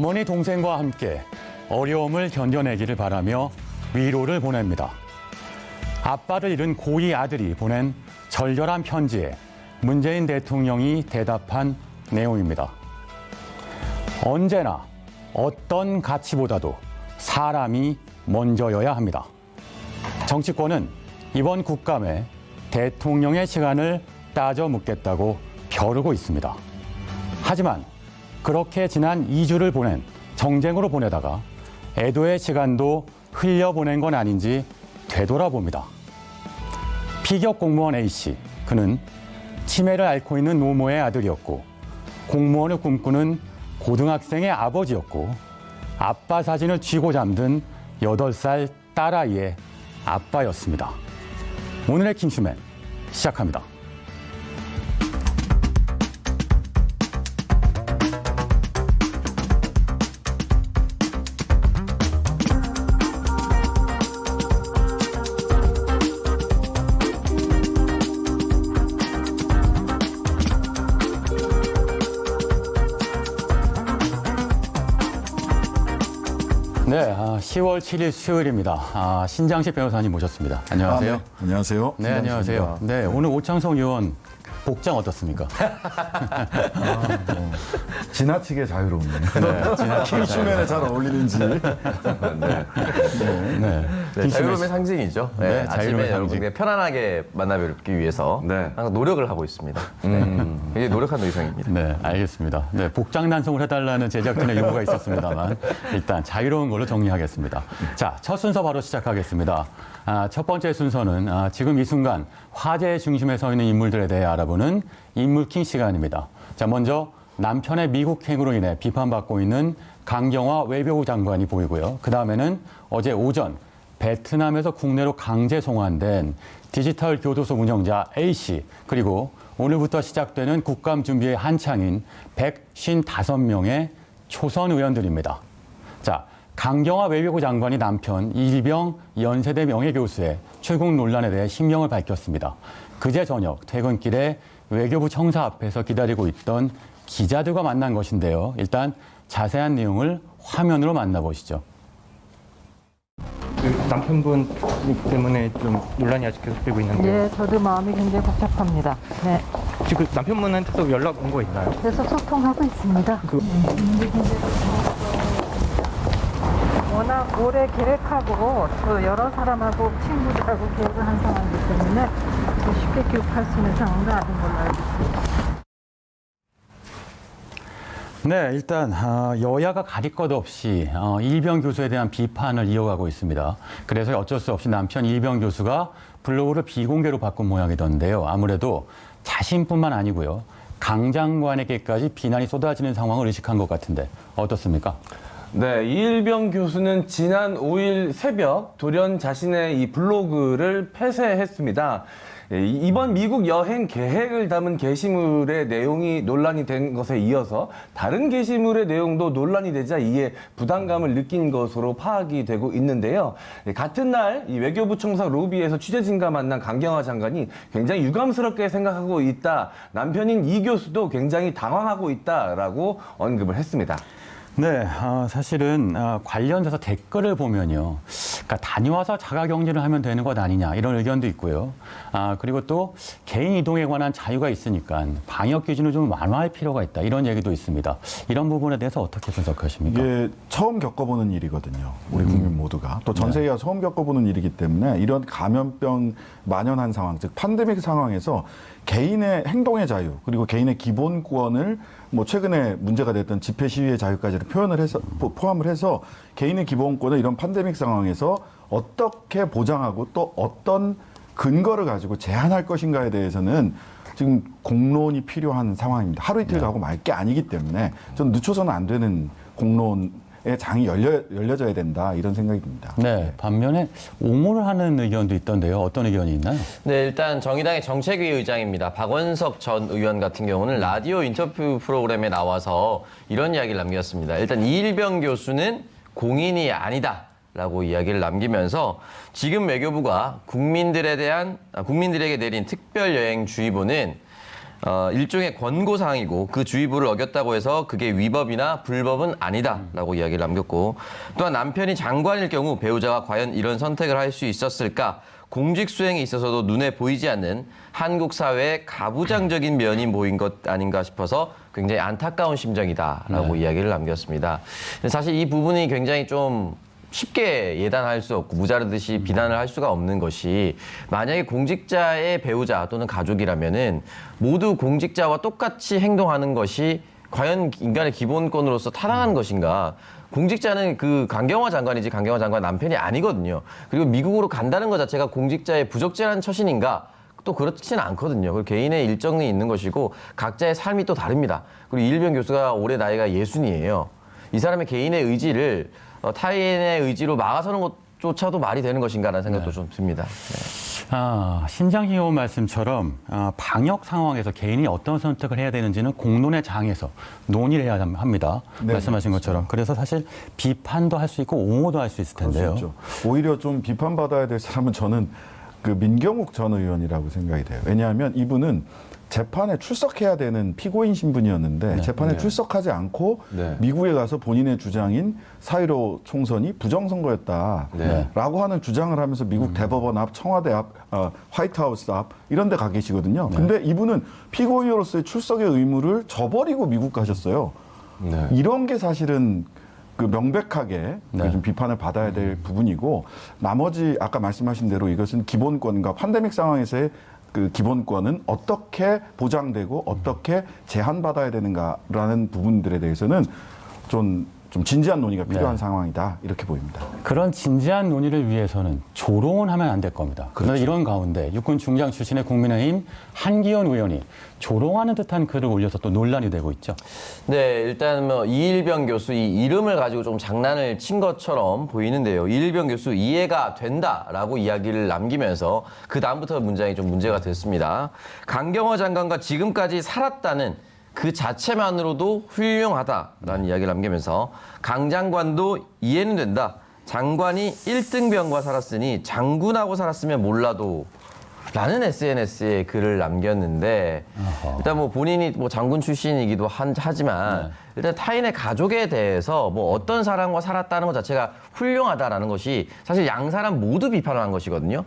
어머니 동생과 함께 어려움을 견뎌내기를 바라며 위로를 보냅니다. 아빠를 잃은 고2 아들이 보낸 절절한 편지에 문재인 대통령이 대답한 내용입니다. 언제나 어떤 가치보다도 사람이 먼저여야 합니다. 정치권은 이번 국감에 대통령의 시간을 따져 묻겠다고 벼르고 있습니다. 하지만 그렇게 지난 2주를 보낸 정쟁으로 보내다가 애도의 시간도 흘려보낸 건 아닌지 되돌아봅니다. 피격 공무원 A씨, 그는 치매를 앓고 있는 노모의 아들이었고 공무원을 꿈꾸는 고등학생의 아버지였고 아빠 사진을 쥐고 잠든 8살 딸아이의 아빠였습니다. 오늘의 킹슈맨 시작합니다. 네, 10월 7일 수요일입니다. 신장식 변호사님 모셨습니다. 안녕하세요. 네. 안녕하세요. 네, 안녕하세요. 네, 오늘 오창석 의원 복장 어떻습니까? 지나치게 자유롭네요. 네, 킹슈맨에 잘 어울리는지. 네, 자유로움의 상징이죠. 네, 네, 아침에 자유로움의 상징. 여러분께 편안하게 만나뵙기 위해서 항상 노력을 하고 있습니다. 굉장히 노력한 의상입니다. 네, 알겠습니다. 네, 복장 난송을 해달라는 제작진의 요구가 있었습니다만 일단 자유로운 걸로 정리하겠습니다. 자, 첫 순서 바로 시작하겠습니다. 첫 번째 순서는 지금 이 순간 화제의 중심에 서 있는 인물들에 대해 알아보는 인물킹 시간입니다. 자, 먼저 남편의 미국행으로 인해 비판받고 있는 강경화 외교부 장관이 보이고요. 그 다음에는 어제 오전 베트남에서 국내로 강제 송환된 디지털 교도소 운영자 A씨, 그리고 오늘부터 시작되는 국감 준비에 한창인 155명의 초선 의원들입니다. 자, 강경화 외교부 장관이 남편 이일병 연세대 명예교수의 출국 논란에 대해 심경을 밝혔습니다. 그제 저녁 퇴근길에 외교부 청사 앞에서 기다리고 있던 기자들과 만난 것인데요. 일단 자세한 내용을 화면으로 만나보시죠. 남편분 때문에 좀 논란이 아직 계속되고 있는데. 예, 저도 마음이 굉장히 복잡합니다. 네, 지금 남편분한테도 연락 온 거 있나요? 계속 소통하고 있습니다. 워낙 오래 계획하고 또 여러 사람하고 친구들하고 계획을 한 상황이기 때문에 쉽게 기억할 수 있는 상황도 아닌 걸로 알고 있습니다. 네, 일단 여야가 가릴 것 없이 이일병 교수에 대한 비판을 이어가고 있습니다. 그래서 어쩔 수 없이 남편 이일병 교수가 블로그를 비공개로 바꾼 모양이던데요. 아무래도 자신뿐만 아니고요. 강 장관에게까지 비난이 쏟아지는 상황을 의식한 것 같은데 어떻습니까? 네, 이일병 교수는 지난 5일 새벽 돌연 자신의 이 블로그를 폐쇄했습니다. 이번 미국 여행 계획을 담은 게시물의 내용이 논란이 된 것에 이어서 다른 게시물의 내용도 논란이 되자 이에 부담감을 느낀 것으로 파악이 되고 있는데요. 같은 날 이 외교부 청사 로비에서 취재진과 만난 강경화 장관이 굉장히 유감스럽게 생각하고 있다. 남편인 이 교수도 굉장히 당황하고 있다라고 언급을 했습니다. 네, 사실은 관련돼서 댓글을 보면요. 그러니까 다녀와서 자가격리를 하면 되는 것 아니냐 이런 의견도 있고요. 그리고 또 개인 이동에 관한 자유가 있으니까 방역 기준을 좀 완화할 필요가 있다 이런 얘기도 있습니다. 이런 부분에 대해서 어떻게 분석하십니까? 이게 처음 겪어보는 일이거든요. 우리 국민 모두가. 또 전 세계가 처음 겪어보는 일이기 때문에 이런 감염병 만연한 상황, 즉 팬데믹 상황에서 개인의 행동의 자유 그리고 개인의 기본권을 뭐 최근에 문제가 됐던 집회 시위의 자유까지를 포함을 해서 개인의 기본권을 이런 팬데믹 상황에서 어떻게 보장하고 또 어떤 근거를 가지고 제한할 것인가에 대해서는 지금 공론이 필요한 상황입니다. 하루 이틀 가고 말 게 아니기 때문에 저는 늦춰서는 안 되는 공론의 장이 열려져야 된다 이런 생각이 듭니다. 네, 반면에 옹호를 하는 의견도 있던데요. 어떤 의견이 있나요? 네, 일단 정의당의 정책위 의장입니다. 박원석 전 의원 같은 경우는 라디오 인터뷰 프로그램에 나와서 이런 이야기를 남겼습니다. 일단 이일병 교수는 공인이 아니다라고 이야기를 남기면서 지금 외교부가 국민들에게 내린 특별여행주의보는 일종의 권고사항이고 그 주의부를 어겼다고 해서 그게 위법이나 불법은 아니다라고 이야기를 남겼고 또한 남편이 장관일 경우 배우자가 과연 이런 선택을 할 수 있었을까? 공직 수행에 있어서도 눈에 보이지 않는 한국 사회의 가부장적인 면이 보인 것 아닌가 싶어서 굉장히 안타까운 심정이다라고 이야기를 남겼습니다. 사실 이 부분이 굉장히 좀 쉽게 예단할 수 없고 무자르듯이 비난을 할 수가 없는 것이 만약에 공직자의 배우자 또는 가족이라면은 모두 공직자와 똑같이 행동하는 것이 과연 인간의 기본권으로서 타당한 것인가? 공직자는 그 강경화 장관이지 강경화 장관 남편이 아니거든요. 그리고 미국으로 간다는 것 자체가 공직자의 부적절한 처신인가? 또 그렇지는 않거든요. 그리고 개인의 일정이 있는 것이고 각자의 삶이 또 다릅니다. 그리고 이일병 교수가 올해 나이가 60이에요. 이 사람의 개인의 의지를 타인의 의지로 막아서는 것조차도 말이 되는 것인가라는 생각도 좀 듭니다. 신장희 의원 말씀처럼 방역 상황에서 개인이 어떤 선택을 해야 되는지는 공론의 장에서 논의를 해야 합니다. 네, 말씀하신 것처럼. 그래서 사실 비판도 할 수 있고 옹호도 할 수 있을 텐데요. 그렇죠. 오히려 좀 비판받아야 될 사람은 저는 그 민경욱 전 의원이라고 생각이 돼요. 왜냐하면 이분은 재판에 출석해야 되는 피고인 신분이었는데 재판에 출석하지 않고 미국에 가서 본인의 주장인 4.15 총선이 부정선거였다라고 하는 주장을 하면서 미국 대법원 앞, 청와대 앞, 화이트하우스 앞 이런 데 가 계시거든요. 근데 이분은 피고인으로서의 출석의 의무를 저버리고 미국 가셨어요. 이런 게 사실은 그 명백하게 좀 비판을 받아야 될 부분이고 나머지 아까 말씀하신 대로 이것은 기본권과 팬데믹 상황에서의 그 기본권은 어떻게 보장되고 어떻게 제한받아야 되는가라는 부분들에 대해서는 좀 진지한 논의가 필요한 상황이다 이렇게 보입니다. 그런 진지한 논의를 위해서는 조롱은 하면 안 될 겁니다. 그런데 이런 가운데 육군 중장 출신의 국민의힘 한기현 의원이 조롱하는 듯한 글을 올려서 또 논란이 되고 있죠. 네, 일단 뭐 이일병 교수 이 이름을 가지고 좀 장난을 친 것처럼 보이는데요. 이일병 교수 이해가 된다라고 이야기를 남기면서 그 다음부터 문장이 좀 문제가 됐습니다. 강경화 장관과 지금까지 살았다는 그 자체만으로도 훌륭하다라는 이야기를 남기면서 강 장관도 이해는 된다. 장관이 1등병과 살았으니 장군하고 살았으면 몰라도 라는 SNS에 글을 남겼는데 일단 뭐 본인이 뭐 장군 출신이기도 하지만 일단 타인의 가족에 대해서 뭐 어떤 사람과 살았다는 것 자체가 훌륭하다라는 것이 사실 양 사람 모두 비판을 한 것이거든요.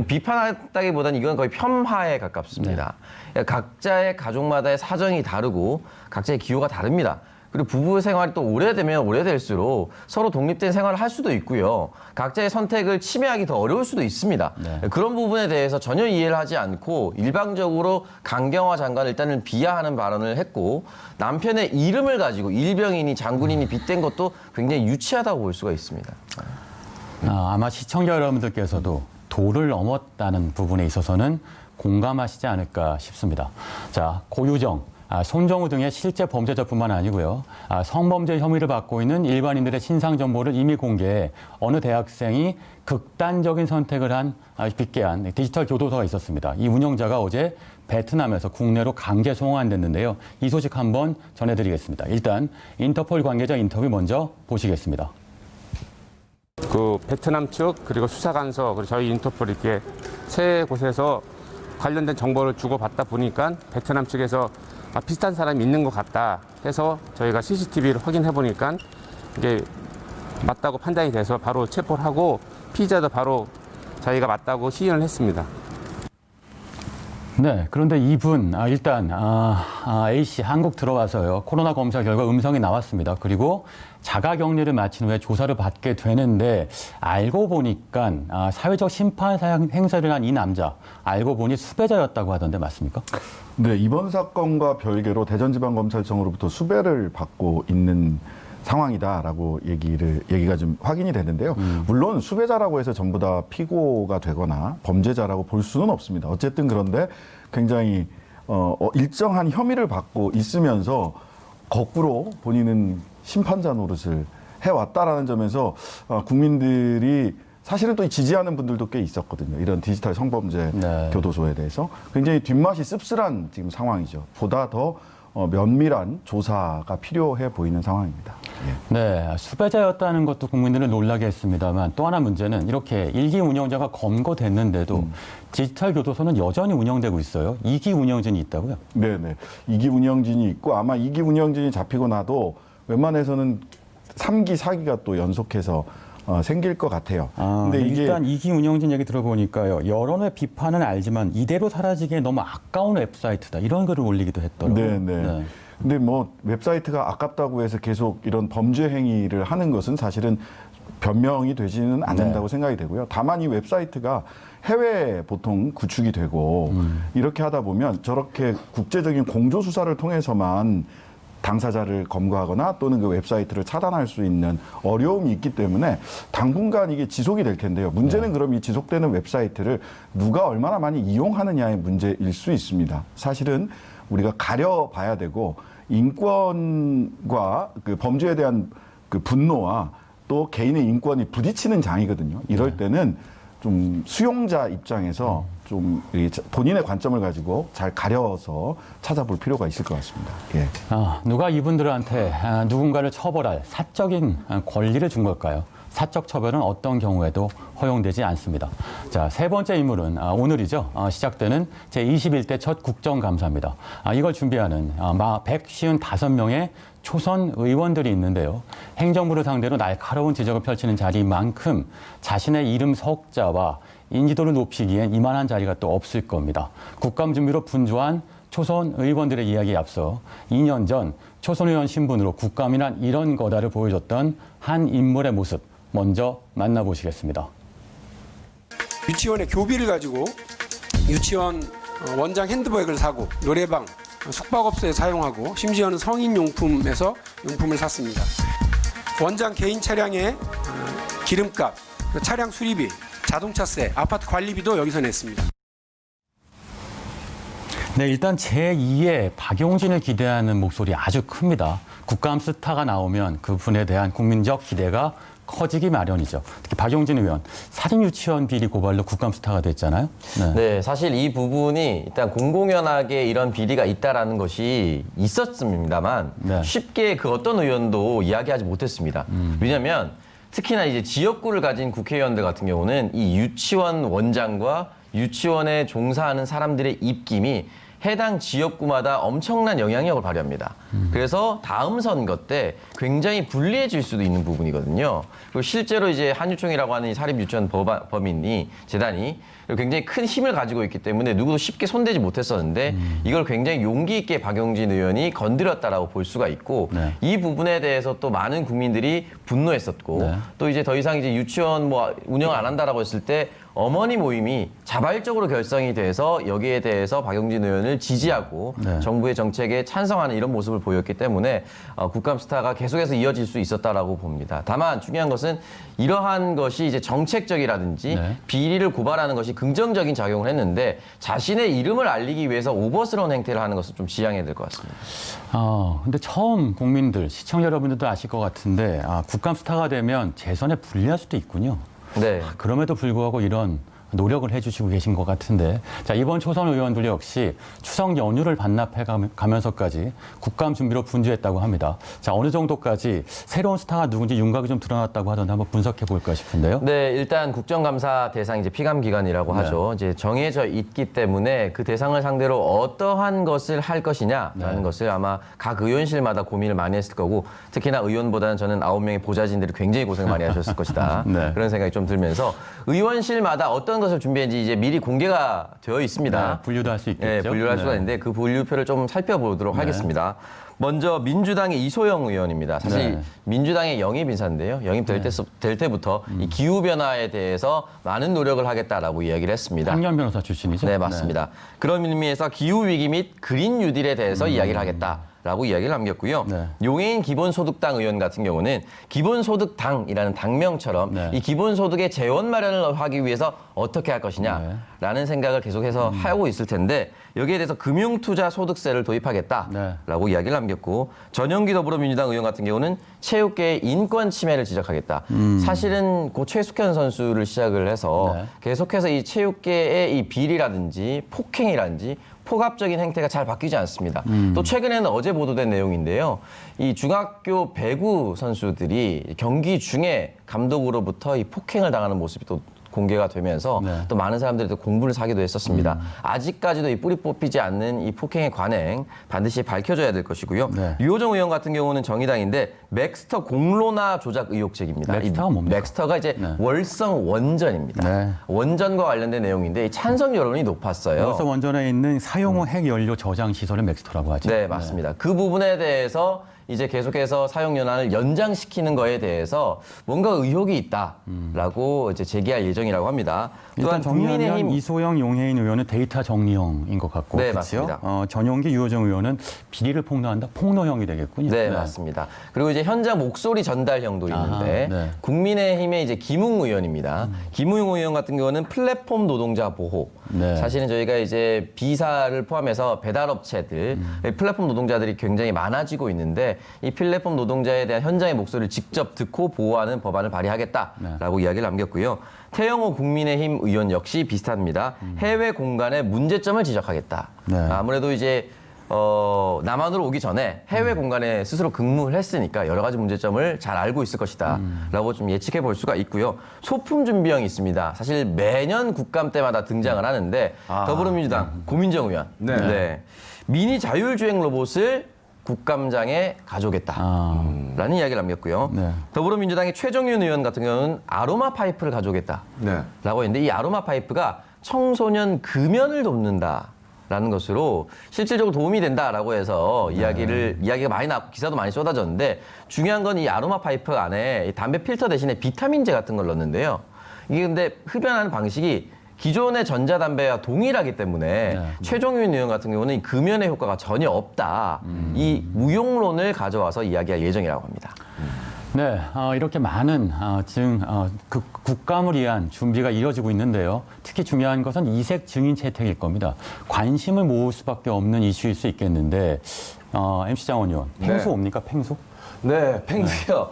비판했다기보다는 이건 거의 폄하에 가깝습니다. 각자의 가족마다의 사정이 다르고 각자의 기호가 다릅니다. 그리고 부부 생활이 또 오래되면 오래될수록 서로 독립된 생활을 할 수도 있고요. 각자의 선택을 침해하기 더 어려울 수도 있습니다. 그런 부분에 대해서 전혀 이해를 하지 않고 일방적으로 강경화 장관을 일단은 비하하는 발언을 했고 남편의 이름을 가지고 일병이니 장군이니 빗댄 것도 굉장히 유치하다고 볼 수가 있습니다. 아마 시청자 여러분들께서도 도를 넘었다는 부분에 있어서는 공감하시지 않을까 싶습니다. 자, 고유정, 손정우 등의 실제 범죄자뿐만 아니고요. 성범죄 혐의를 받고 있는 일반인들의 신상 정보를 이미 공개해 어느 대학생이 극단적인 선택을 빚게 한 디지털 교도소가 있었습니다. 이 운영자가 어제 베트남에서 국내로 강제 송환됐는데요. 이 소식 한번 전해드리겠습니다. 일단 인터폴 관계자 인터뷰 먼저 보시겠습니다. 그 베트남 측 그리고 수사관서 그리고 저희 인터폴 이렇게 세 곳에서 관련된 정보를 주고받다 보니까 베트남 측에서 비슷한 사람이 있는 것 같다 해서 저희가 CCTV를 확인해 보니까 이게 맞다고 판단이 돼서 바로 체포를 하고 피의자도 바로 저희가 맞다고 시인을 했습니다. 네, 그런데 이분 일단 A씨 한국 들어와서요. 코로나 검사 결과 음성이 나왔습니다. 그리고 자가격리를 마친 후에 조사를 받게 되는데 알고 보니까 사회적 심판 행사를 한 이 남자 알고 보니 수배자였다고 하던데 맞습니까? 네, 이번 사건과 별개로 대전지방검찰청으로부터 수배를 받고 있는 상황이다라고 얘기가 좀 확인이 됐는데요. 물론 수배자라고 해서 전부 다 피고가 되거나 범죄자라고 볼 수는 없습니다. 어쨌든 그런데 굉장히 일정한 혐의를 받고 있으면서 거꾸로 본인은 심판자 노릇을 해왔다라는 점에서 국민들이 사실은 또 지지하는 분들도 꽤 있었거든요. 이런 디지털 성범죄 교도소에 대해서 굉장히 뒷맛이 씁쓸한 지금 상황이죠. 보다 더 면밀한 조사가 필요해 보이는 상황입니다. 예. 네, 수배자였다는 것도 국민들을 놀라게 했습니다만 또 하나 문제는 이렇게 1기 운영자가 검거됐는데도 디지털 교도소는 여전히 운영되고 있어요. 2기 운영진이 있다고요? 네네. 2기 운영진이 있고 아마 2기 운영진이 잡히고 나도 웬만해서는 3기, 4기가 또 연속해서 생길 것 같아요. 근데 일단 2기 운영진 얘기 들어보니까요. 여론의 비판은 알지만 이대로 사라지기에 너무 아까운 웹사이트다. 이런 글을 올리기도 했더라고요. 네네. 근데 뭐 웹사이트가 아깝다고 해서 계속 이런 범죄 행위를 하는 것은 사실은 변명이 되지는 않는다고 생각이 되고요. 다만 이 웹사이트가 해외에 보통 구축이 되고 이렇게 하다 보면 저렇게 국제적인 공조 수사를 통해서만 당사자를 검거하거나 또는 그 웹사이트를 차단할 수 있는 어려움이 있기 때문에 당분간 이게 지속이 될 텐데요. 문제는 그럼 이 지속되는 웹사이트를 누가 얼마나 많이 이용하느냐의 문제일 수 있습니다. 사실은 우리가 가려봐야 되고 인권과 그 범죄에 대한 그 분노와 또 개인의 인권이 부딪히는 장이거든요. 이럴 때는 좀 수용자 입장에서 좀 본인의 관점을 가지고 잘 가려서 찾아볼 필요가 있을 것 같습니다. 예. 누가 이분들한테 누군가를 처벌할 사적인 권리를 준 걸까요? 사적 처벌은 어떤 경우에도 허용되지 않습니다. 자, 세 번째 인물은 오늘이죠. 시작되는 제21대 첫 국정감사입니다. 이걸 준비하는 155명의 초선 의원들이 있는데요. 행정부를 상대로 날카로운 지적을 펼치는 자리인 만큼 자신의 이름 석자와 인지도를 높이기엔 이만한 자리가 또 없을 겁니다. 국감 준비로 분주한 초선 의원들의 이야기에 앞서 2년 전 초선 의원 신분으로 국감이란 이런 거다를 보여줬던 한 인물의 모습 먼저 만나보시겠습니다. 유치원의 교비를 가지고 유치원 원장 핸드백을 사고 노래방, 숙박업소에 사용하고 심지어는 성인용품에서 용품을 샀습니다. 원장 개인 차량의 기름값, 차량 수리비, 자동차세, 아파트 관리비도 여기서 냈습니다. 네, 일단 제2의 박용진을 기대하는 목소리 아주 큽니다. 국감 스타가 나오면 그분에 대한 국민적 기대가 커지기 마련이죠. 특히 박용진 의원, 살인 유치원 비리 고발로 국감 스타가 됐잖아요. 네, 사실 이 부분이 일단 공공연하게 이런 비리가 있다라는 것이 있었습니다만 쉽게 그 어떤 의원도 이야기하지 못했습니다. 왜냐하면 특히나 이제 지역구를 가진 국회의원들 같은 경우는 이 유치원 원장과 유치원에 종사하는 사람들의 입김이 해당 지역구마다 엄청난 영향력을 발휘합니다. 그래서 다음 선거 때 굉장히 불리해질 수도 있는 부분이거든요. 그리고 실제로 이제 한유총이라고 하는 이 사립 유치원 법인이 재단이 굉장히 큰 힘을 가지고 있기 때문에 누구도 쉽게 손대지 못했었는데 이걸 굉장히 용기 있게 박용진 의원이 건드렸다라고 볼 수가 있고 이 부분에 대해서 또 많은 국민들이 분노했었고 또 이제 더 이상 이제 유치원 뭐 운영 안 한다라고 했을 때 어머니 모임이 자발적으로 결성이 돼서 여기에 대해서 박용진 의원을 지지하고 정부의 정책에 찬성하는 이런 모습을 보였기 때문에 국감 스타가 계속해서 이어질 수 있었다라고 봅니다. 다만 중요한 것은 이러한 것이 이제 정책적이라든지 비리를 고발하는 것이 긍정적인 작용을 했는데 자신의 이름을 알리기 위해서 오버스러운 행태를 하는 것은 좀 지양해야 될 것 같습니다. 근데 처음 국민들, 시청자 여러분들도 아실 것 같은데 국감 스타가 되면 재선에 불리할 수도 있군요. 네. 그럼에도 불구하고 이런 노력을 해주시고 계신 것 같은데 자 이번 초선 의원들 역시 추석 연휴를 반납해 가면서까지 국감 준비로 분주했다고 합니다. 자 어느 정도까지 새로운 스타가 누군지 윤곽이 좀 드러났다고 하던데 한번 분석해 볼까 싶은데요. 네, 일단 국정감사 대상 이제 피감 기관이라고 하죠. 이제 정해져 있기 때문에 그 대상을 상대로 어떠한 것을 할 것이냐라는 것을 아마 각 의원실마다 고민을 많이 했을 거고 특히나 의원보다는 저는 9명의 보좌진들이 굉장히 고생 많이 하셨을 것이다. 그런 생각이 좀 들면서 의원실마다 어떤 것을 준비했는지 이제 미리 공개가 되어 있습니다. 분류도 할 수 있겠죠. 네, 분류를 할 수가 있는데 그 분류표를 좀 살펴보도록 하겠습니다. 먼저 민주당의 이소영 의원입니다. 사실 민주당의 영입 인사인데요. 영입될 때부터 이 기후변화에 대해서 많은 노력을 하겠다라고 이야기를 했습니다. 황년 변호사 출신이죠? 네, 맞습니다. 그런 의미에서 기후위기 및 그린 뉴딜에 대해서 이야기를 하겠다라고 이야기를 남겼고요. 용해인 기본소득당 의원 같은 경우는 기본소득당이라는 당명처럼 이 기본소득의 재원 마련을 하기 위해서 어떻게 할 것이냐라는 생각을 계속해서 하고 있을 텐데 여기에 대해서 금융투자소득세를 도입하겠다라고 이야기를 남겼고 전영기 더불어민주당 의원 같은 경우는 체육계의 인권 침해를 지적하겠다. 사실은 고 최숙현 선수를 시작을 해서 계속해서 이 체육계의 이 비리라든지 폭행이라든지 폭압적인 행태가 잘 바뀌지 않습니다. 또 최근에는 어제 보도된 내용인데요. 이 중학교 배구 선수들이 경기 중에 감독으로부터 이 폭행을 당하는 모습이 또 공개가 되면서 네. 또 많은 사람들이 또 공부를 사기도 했었습니다. 아직까지도 이 뿌리 뽑히지 않는 이 폭행의 관행 반드시 밝혀져야 될 것이고요. 네. 류호정 의원 같은 경우는 정의당인데 맥스터 공론화 조작 의혹 제기입니다. 맥스터가 이 뭡니까? 맥스터가 이제 네. 월성 원전입니다. 네. 원전과 관련된 내용인데 이 찬성 여론이 높았어요. 벌써 원전에 있는 사용후 핵 연료 저장 시설을 맥스터라고 하죠. 네, 맞습니다. 그 부분에 대해서 이제 계속해서 사용 연한을 연장시키는 거에 대해서 뭔가 의혹이 있다라고 이제 제기할 예정이라고 합니다. 일단 또한 정리하면 국민의힘 이소영 용해인 의원은 데이터 정리형인 것 같고, 네, 그렇죠? 맞습니다. 전용기 유호정 의원은 비리를 폭로한다 폭로형이 되겠군요. 네, 맞습니다. 그리고 이제 현장 목소리 전달형도 있는데 네. 국민의힘의 이제 김웅 의원입니다. 김웅 의원 같은 경우는 플랫폼 노동자 보호. 네. 사실은 저희가 이제 비사를 포함해서 배달업체들, 플랫폼 노동자들이 굉장히 많아지고 있는데 이 플랫폼 노동자에 대한 현장의 목소리를 직접 듣고 보호하는 법안을 발의하겠다라고 이야기를 남겼고요. 태영호 국민의힘 의원 역시 비슷합니다. 해외 공간의 문제점을 지적하겠다. 네. 아무래도 이제 남한으로 오기 전에 해외 공간에 스스로 근무를 했으니까 여러 가지 문제점을 잘 알고 있을 것이다 라고 좀 예측해 볼 수가 있고요. 소품 준비형이 있습니다. 사실 매년 국감 때마다 등장을 하는데 더불어민주당 고민정 의원 네. 미니 자율주행 로봇을 국감장에 가져오겠다라는 이야기를 남겼고요. 네. 더불어민주당의 최정윤 의원 같은 경우는 아로마 파이프를 가져오겠다라고 했는데 이 아로마 파이프가 청소년 금연을 돕는다. 라는 것으로 실질적으로 도움이 된다라고 해서 이야기가 많이 나왔고 기사도 많이 쏟아졌는데 중요한 건 이 아로마 파이프 안에 이 담배 필터 대신에 비타민제 같은 걸 넣는데요. 이게 근데 흡연하는 방식이 기존의 전자담배와 동일하기 때문에 최종윤 의원 같은 경우는 이 금연의 효과가 전혀 없다. 이 무용론을 가져와서 이야기할 예정이라고 합니다. 네, 이렇게 많은 그 국감을 위한 준비가 이뤄지고 있는데요. 특히 중요한 것은 이색 증인 채택일 겁니다. 관심을 모을 수밖에 없는 이슈일 수 있겠는데 MC 장원 의원, 팽수 옵니까? 팽수? 네, 팽수요.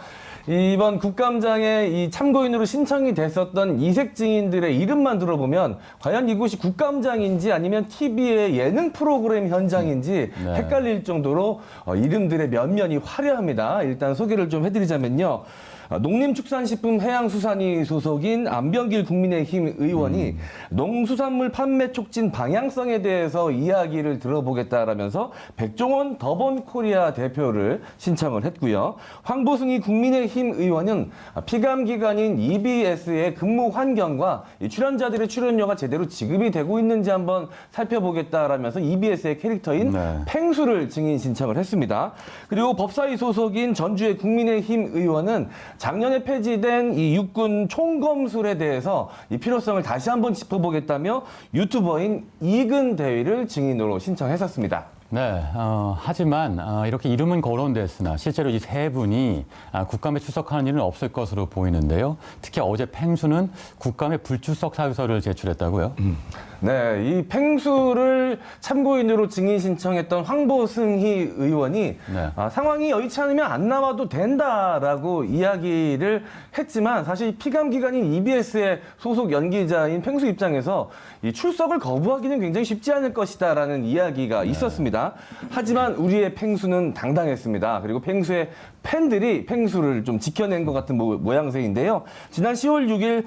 이번 국감장에 이 참고인으로 신청이 됐었던 이색 증인들의 이름만 들어보면 과연 이곳이 국감장인지 아니면 TV의 예능 프로그램 현장인지 네. 헷갈릴 정도로 이름들의 면면이 화려합니다. 일단 소개를 좀 해드리자면요. 농림축산식품해양수산위 소속인 안병길 국민의힘 의원이 농수산물 판매 촉진 방향성에 대해서 이야기를 들어보겠다라면서 백종원 더본코리아 대표를 신청을 했고요. 황보승희 국민의힘 의원은 피감기관인 EBS의 근무 환경과 이 출연자들의 출연료가 제대로 지급이 되고 있는지 한번 살펴보겠다라면서 EBS의 캐릭터인 팽수를 증인 신청을 했습니다. 그리고 법사위 소속인 전주의 국민의힘 의원은 작년에 폐지된 이 육군 총검술에 대해서 이 필요성을 다시 한번 짚어보겠다며 유튜버인 이근 대위를 증인으로 신청했었습니다. 네, 하지만 이렇게 이름은 거론됐으나 실제로 이 세 분이 국감에 출석하는 일은 없을 것으로 보이는데요. 특히 어제 팽수는 국감에 불출석 사유서를 제출했다고요? 네, 이 팽수를 참고인으로 증인 신청했던 황보승희 의원이 상황이 여의치 않으면 안 나와도 된다라고 이야기를 했지만 사실 피감기관인 EBS의 소속 연기자인 팽수 입장에서 이 출석을 거부하기는 굉장히 쉽지 않을 것이다라는 이야기가 있었습니다. 하지만 우리의 팽수는 당당했습니다. 그리고 팽수의 팬들이 팽수를 좀 지켜낸 것 같은 모양새인데요. 지난 10월 6일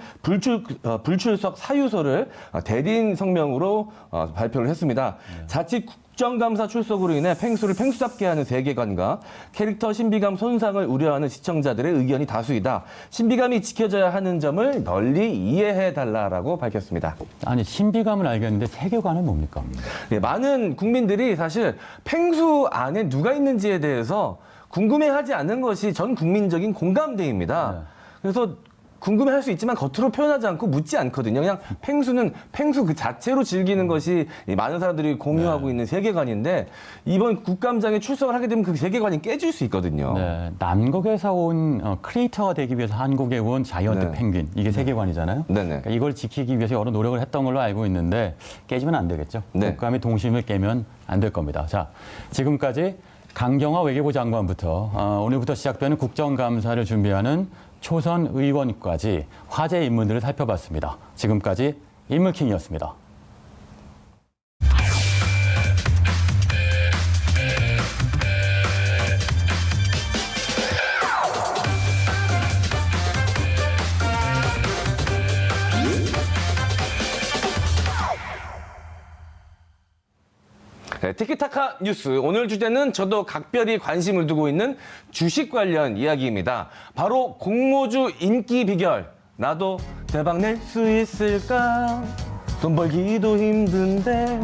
불출석 사유서를 대리인 성명으로 발표를 했습니다. 자칫 국정감사 출석으로 인해 팽수를 팽수잡게 하는 세계관과 캐릭터 신비감 손상을 우려하는 시청자들의 의견이 다수이다. 신비감이 지켜져야 하는 점을 널리 이해해달라고 밝혔습니다. 아니, 신비감을 알겠는데 세계관은 뭡니까? 네, 많은 국민들이 사실 팽수 안에 누가 있는지에 대해서 궁금해하지 않는 것이 전 국민적인 공감대입니다. 그래서 궁금해할 수 있지만 겉으로 표현하지 않고 묻지 않거든요. 그냥 팽수는 팽수 그 자체로 즐기는 것이 많은 사람들이 공유하고 있는 세계관인데 이번 국감장에 출석을 하게 되면 그 세계관이 깨질 수 있거든요. 네, 남극에서 온 크리에이터가 되기 위해서 한국에 온 자이언트 펭귄, 이게 세계관이잖아요. 그러니까 이걸 지키기 위해서 여러 노력을 했던 걸로 알고 있는데 깨지면 안 되겠죠. 국감의 동심을 깨면 안 될 겁니다. 자, 지금까지 강경화 외교부 장관부터 오늘부터 시작되는 국정감사를 준비하는 초선 의원까지 화제 인물들을 살펴봤습니다. 지금까지 인물킹이었습니다. 네, 티키타카 뉴스. 오늘 주제는 저도 각별히 관심을 두고 있는 주식 관련 이야기입니다. 바로 공모주 인기 비결. 나도 대박 낼 수 있을까? 돈 벌기도 힘든데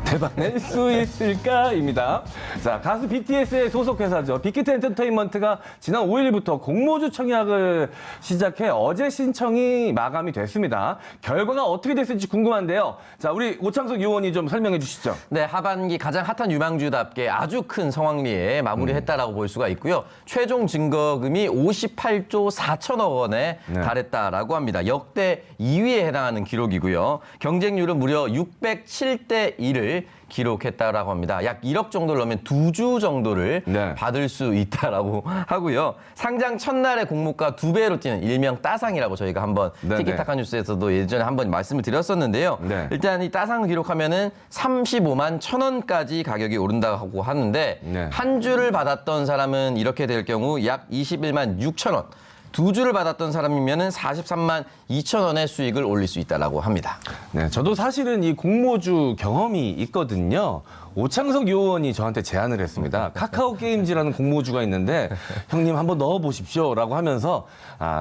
대박 낼 수 있을까입니다. 자, 가수 BTS의 소속 회사죠. 빅히트 엔터테인먼트가 지난 5일부터 공모주 청약을 시작해 어제 신청이 마감이 됐습니다. 결과가 어떻게 됐을지 궁금한데요. 자, 우리 오창석 의원이 좀 설명해 주시죠. 네, 하반기 가장 핫한 유망주답게 아주 큰 성황리에 마무리했다라고 볼 수가 있고요. 최종 증거금이 58조 4천억 원에 달했다라고 합니다. 역대 2위에 해당하는 기록이고요. 경쟁률은 무려 607대 1을 기록했다라고 합니다. 약 1억 정도를 넣으면 2주 정도를 받을 수 있다라고 하고요. 상장 첫날의 공모가 2배로 뛰는 일명 따상이라고 저희가 한번 티키타카 뉴스에서도 예전에 한번 말씀을 드렸었는데요. 일단 이 따상을 기록하면은 35만 1,000원까지 가격이 오른다고 하는데 한 주를 받았던 사람은 이렇게 될 경우 약 21만 6,000원. 2주를 받았던 사람이면은 43만 2천 원의 수익을 올릴 수 있다라고 합니다. 네, 저도 사실은 이 공모주 경험이 있거든요. 오창석 의원이 저한테 제안을 했습니다. 카카오 게임즈라는 공모주가 있는데 형님 한번 넣어보십시오라고 하면서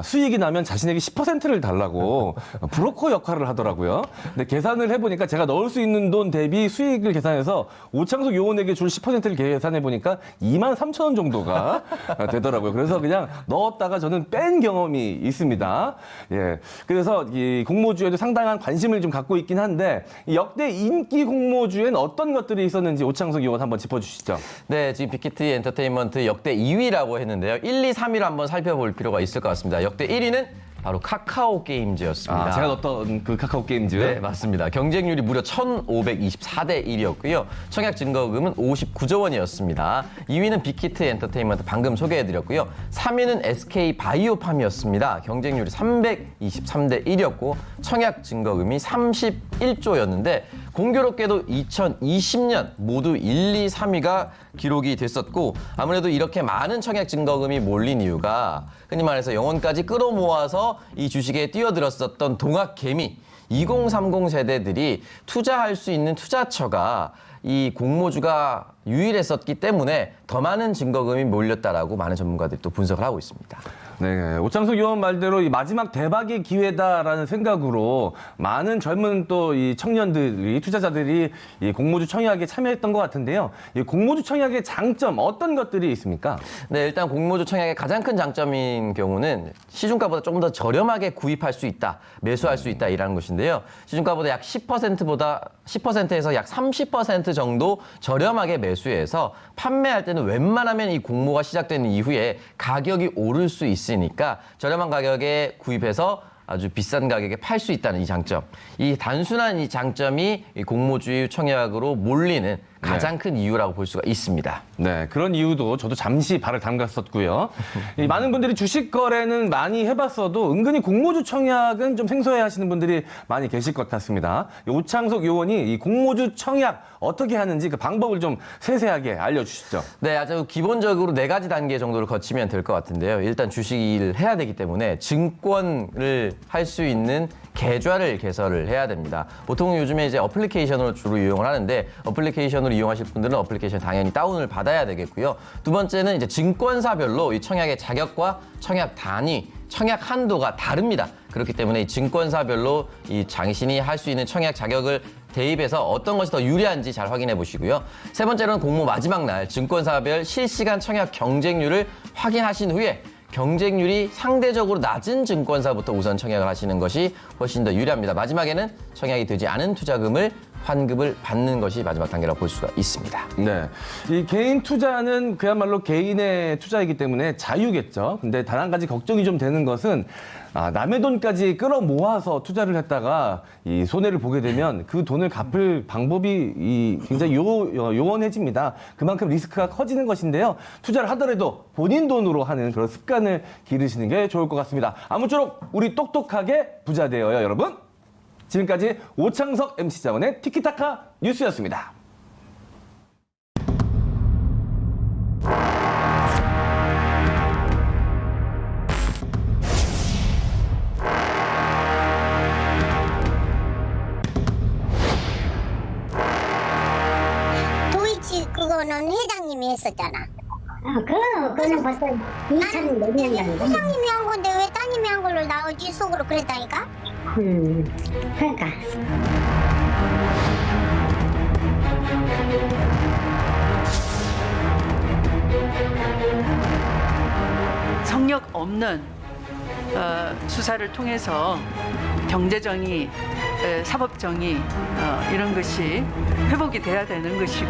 수익이 나면 자신에게 10%를 달라고 브로커 역할을 하더라고요. 근데 계산을 해보니까 제가 넣을 수 있는 돈 대비 수익을 계산해서 오창석 의원에게 줄 10%를 계산해보니까 2만 3천 원 정도가 되더라고요. 그래서 그냥 넣었다가 저는 뺀 경험이 있습니다. 예, 그래서 이 공모주에도 상당한 관심을 좀 갖고 있긴 한데 역대 인기 공모주엔 어떤 것들이 있었는지 오창석 의원 한번 짚어주시죠. 네, 지금 빅히트 엔터테인먼트 역대 2위라고 했는데요. 1, 2, 3위를 한번 살펴볼 필요가 있을 것 같습니다. 역대 1위는 바로 카카오 게임즈였습니다. 제가 넣었던 그 카카오 게임즈. 네, 맞습니다. 경쟁률이 무려 1,524대 1이었고요. 청약 증거금은 59조 원이었습니다. 2위는 빅히트 엔터테인먼트 방금 소개해드렸고요. 3위는 SK 바이오팜이었습니다. 경쟁률이 323대 1이었고 청약 증거금이 31조였는데 공교롭게도 2020년 모두 1, 2, 3위가 기록이 됐었고 아무래도 이렇게 많은 청약 증거금이 몰린 이유가 흔히 말해서 영혼까지 끌어모아서 이 주식에 뛰어들었었던 동학개미 2030 세대들이 투자할 수 있는 투자처가 이 공모주가 유일했었기 때문에 더 많은 증거금이 몰렸다라고 많은 전문가들이 또 분석을 하고 있습니다. 네, 오창석 의원 말대로 이 마지막 대박의 기회다라는 생각으로 많은 젊은 또 이 청년들이 투자자들이 이 공모주 청약에 참여했던 것 같은데요. 이 공모주 청약의 장점 어떤 것들이 있습니까? 네, 일단 공모주 청약의 가장 큰 장점인 경우는 시중가보다 조금 더 저렴하게 구입할 수 있다, 매수할 수 있다라는 것인데요. 시중가보다 약 10%에서 약 30% 정도 저렴하게 매수해서 판매할 때는 웬만하면 이 공모가 시작되는 이후에 가격이 오를 수 있으니까 저렴한 가격에 구입해서 아주 비싼 가격에 팔 수 있다는 이 장점. 이 단순한 이 장점이 이 공모주의 청약으로 몰리는 가장 큰 이유라고 볼 수가 있습니다. 네, 그런 이유도 저도 잠시 발을 담갔었고요. 이 많은 분들이 주식 거래는 많이 해봤어도 은근히 공모주 청약은 좀 생소해 하시는 분들이 많이 계실 것 같습니다. 오창석 의원이 이 공모주 청약 어떻게 하는지 그 방법을 좀 세세하게 알려주시죠. 네, 아주 기본적으로 4가지 단계 정도를 거치면 될 것 같은데요. 일단 주식을 해야 되기 때문에 증권을 할 수 있는 계좌를 개설을 해야 됩니다. 보통 요즘에 이제 어플리케이션으로 주로 이용을 하는데 어플리케이션으로 이용하실 분들은 어플리케이션 당연히 다운을 받아야 되겠고요. 두 번째는 이제 증권사별로 이 청약의 자격과 청약 단위, 청약 한도가 다릅니다. 그렇기 때문에 이 증권사별로 이 당신이 할 수 있는 청약 자격을 대입해서 어떤 것이 더 유리한지 잘 확인해 보시고요. 세 번째로는 공모 마지막 날 증권사별 실시간 청약 경쟁률을 확인하신 후에 경쟁률이 상대적으로 낮은 증권사부터 우선 청약을 하시는 것이 훨씬 더 유리합니다. 마지막에는 청약이 되지 않은 투자금을 환급을 받는 것이 마지막 단계라고 볼 수가 있습니다. 네, 이 개인 투자는 그야말로 개인의 투자이기 때문에 자유겠죠. 근데 단 한 가지 걱정이 좀 되는 것은 남의 돈까지 끌어모아서 투자를 했다가 이 손해를 보게 되면 그 돈을 갚을 방법이 굉장히 요원해집니다. 그만큼 리스크가 커지는 것인데요. 투자를 하더라도 본인 돈으로 하는 그런 습관을 기르시는 게 좋을 것 같습니다. 아무쪼록 우리 똑똑하게 부자 되어요, 여러분. 지금까지 오창석 MC 자원의 티키타카 뉴스였습니다. 거는 회장님이 했었잖아. 그거는 벌써 2000 몇 년 전인데. 회장님이 한 건데 왜 따님이 한 걸로 나오지? 속으로 그랬다니까? 그러니까. 성역 없는 수사를 통해서 경제정의, 사법정의 이런 것이 회복이 돼야 되는 것이고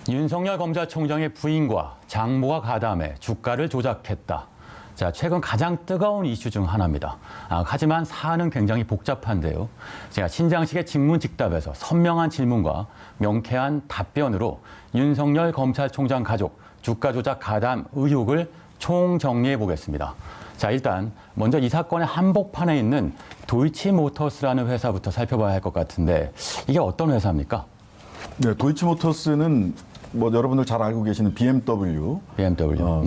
윤석열 검찰총장의 부인과 장모가 가담해 주가를 조작했다. 자, 최근 가장 뜨거운 이슈 중 하나입니다. 하지만 사안은 굉장히 복잡한데요. 제가 신장식의 직문직답에서 선명한 질문과 명쾌한 답변으로 윤석열 검찰총장 가족 주가 조작 가담 의혹을 총정리해 보겠습니다. 자, 일단 먼저 이 사건의 한복판에 있는 도이치모터스라는 회사부터 살펴봐야 할 것 같은데 이게 어떤 회사입니까? 네, 도이치모터스는 뭐 여러분들 잘 알고 계시는 BMW 네.